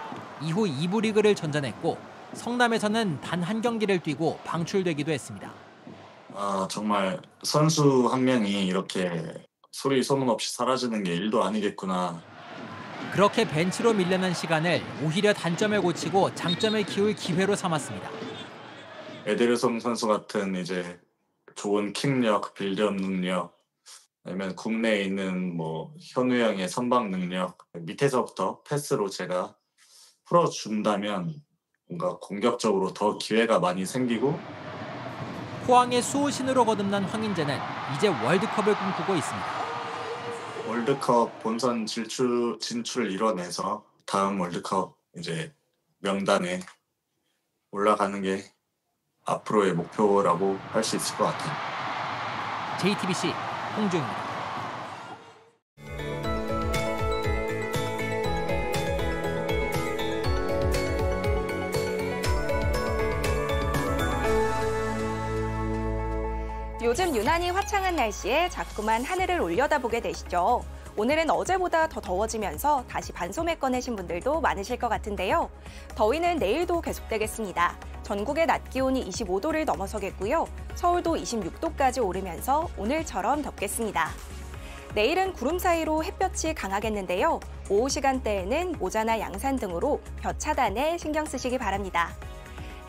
[SPEAKER 6] 이후 2부 리그를 전전했고 성남에서는 단 한 경기를 뛰고 방출되기도 했습니다.
[SPEAKER 7] 정말 선수 한 명이 이렇게 소리 소문 없이 사라지는 게 일도 아니겠구나.
[SPEAKER 6] 그렇게 벤치로 밀려난 시간을 오히려 단점을 고치고 장점을 키울 기회로 삼았습니다.
[SPEAKER 7] 에데르송 선수 같은 이제 좋은 킥력, 빌드업 능력, 아니면 국내에 있는 현우 형의 선방 능력, 밑에서부터 패스로 제가 풀어준다면 뭔가 공격적으로 더 기회가 많이 생기고.
[SPEAKER 6] 포항의 수호신으로 거듭난 황인재는 이제 월드컵을 꿈꾸고 있습니다.
[SPEAKER 7] 월드컵 본선 진출을 이뤄내서 다음 월드컵 이제 명단에 올라가는 게 앞으로의 목표라고 할 수 있을 것 같아요.
[SPEAKER 6] JTBC 홍주입니다.
[SPEAKER 9] 요즘 유난히 화창한 날씨에 자꾸만 하늘을 올려다보게 되시죠. 오늘은 어제보다 더 더워지면서 다시 반소매 꺼내신 분들도 많으실 것 같은데요. 더위는 내일도 계속되겠습니다. 전국의 낮 기온이 25도를 넘어서겠고요. 서울도 26도까지 오르면서 오늘처럼 덥겠습니다. 내일은 구름 사이로 햇볕이 강하겠는데요. 오후 시간대에는 모자나 양산 등으로 볕 차단에 신경 쓰시기 바랍니다.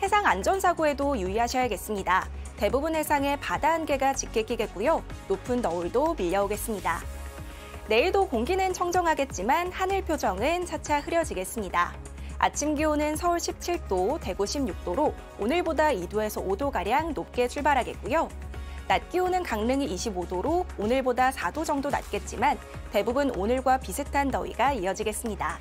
[SPEAKER 9] 해상 안전사고에도 유의하셔야겠습니다. 대부분 해상에 바다 안개가 짙게 끼겠고요. 높은 너울도 밀려오겠습니다. 내일도 공기는 청정하겠지만 하늘 표정은 차차 흐려지겠습니다. 아침 기온은 서울 17도, 대구 16도로 오늘보다 2도에서 5도가량 높게 출발하겠고요. 낮 기온은 강릉이 25도로 오늘보다 4도 정도 낮겠지만 대부분 오늘과 비슷한 더위가 이어지겠습니다.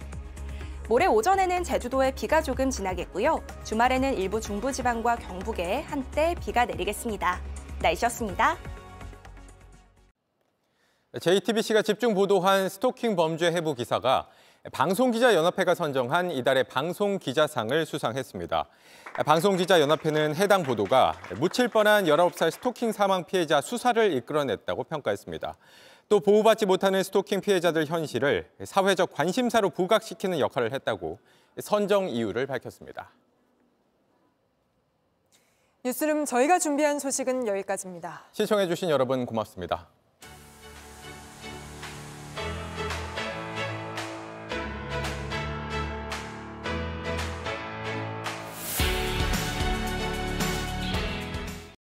[SPEAKER 9] 모레 오전에는 제주도에 비가 조금 지나겠고요. 주말에는 일부 중부지방과 경북에 한때 비가 내리겠습니다. 날씨였습니다.
[SPEAKER 19] JTBC가 집중 보도한 스토킹 범죄 해부 기사가 방송기자연합회가 선정한 이달의 방송기자상을 수상했습니다. 방송기자연합회는 해당 보도가 묻힐 뻔한 19살 스토킹 사망 피해자 수사를 이끌어냈다고 평가했습니다. 또 보호받지 못하는 스토킹 피해자들 현실을 사회적 관심사로 부각시키는 역할을 했다고 선정 이유를 밝혔습니다.
[SPEAKER 8] 뉴스룸 저희가 준비한 소식은 여기까지입니다.
[SPEAKER 19] 시청해주신 여러분 고맙습니다.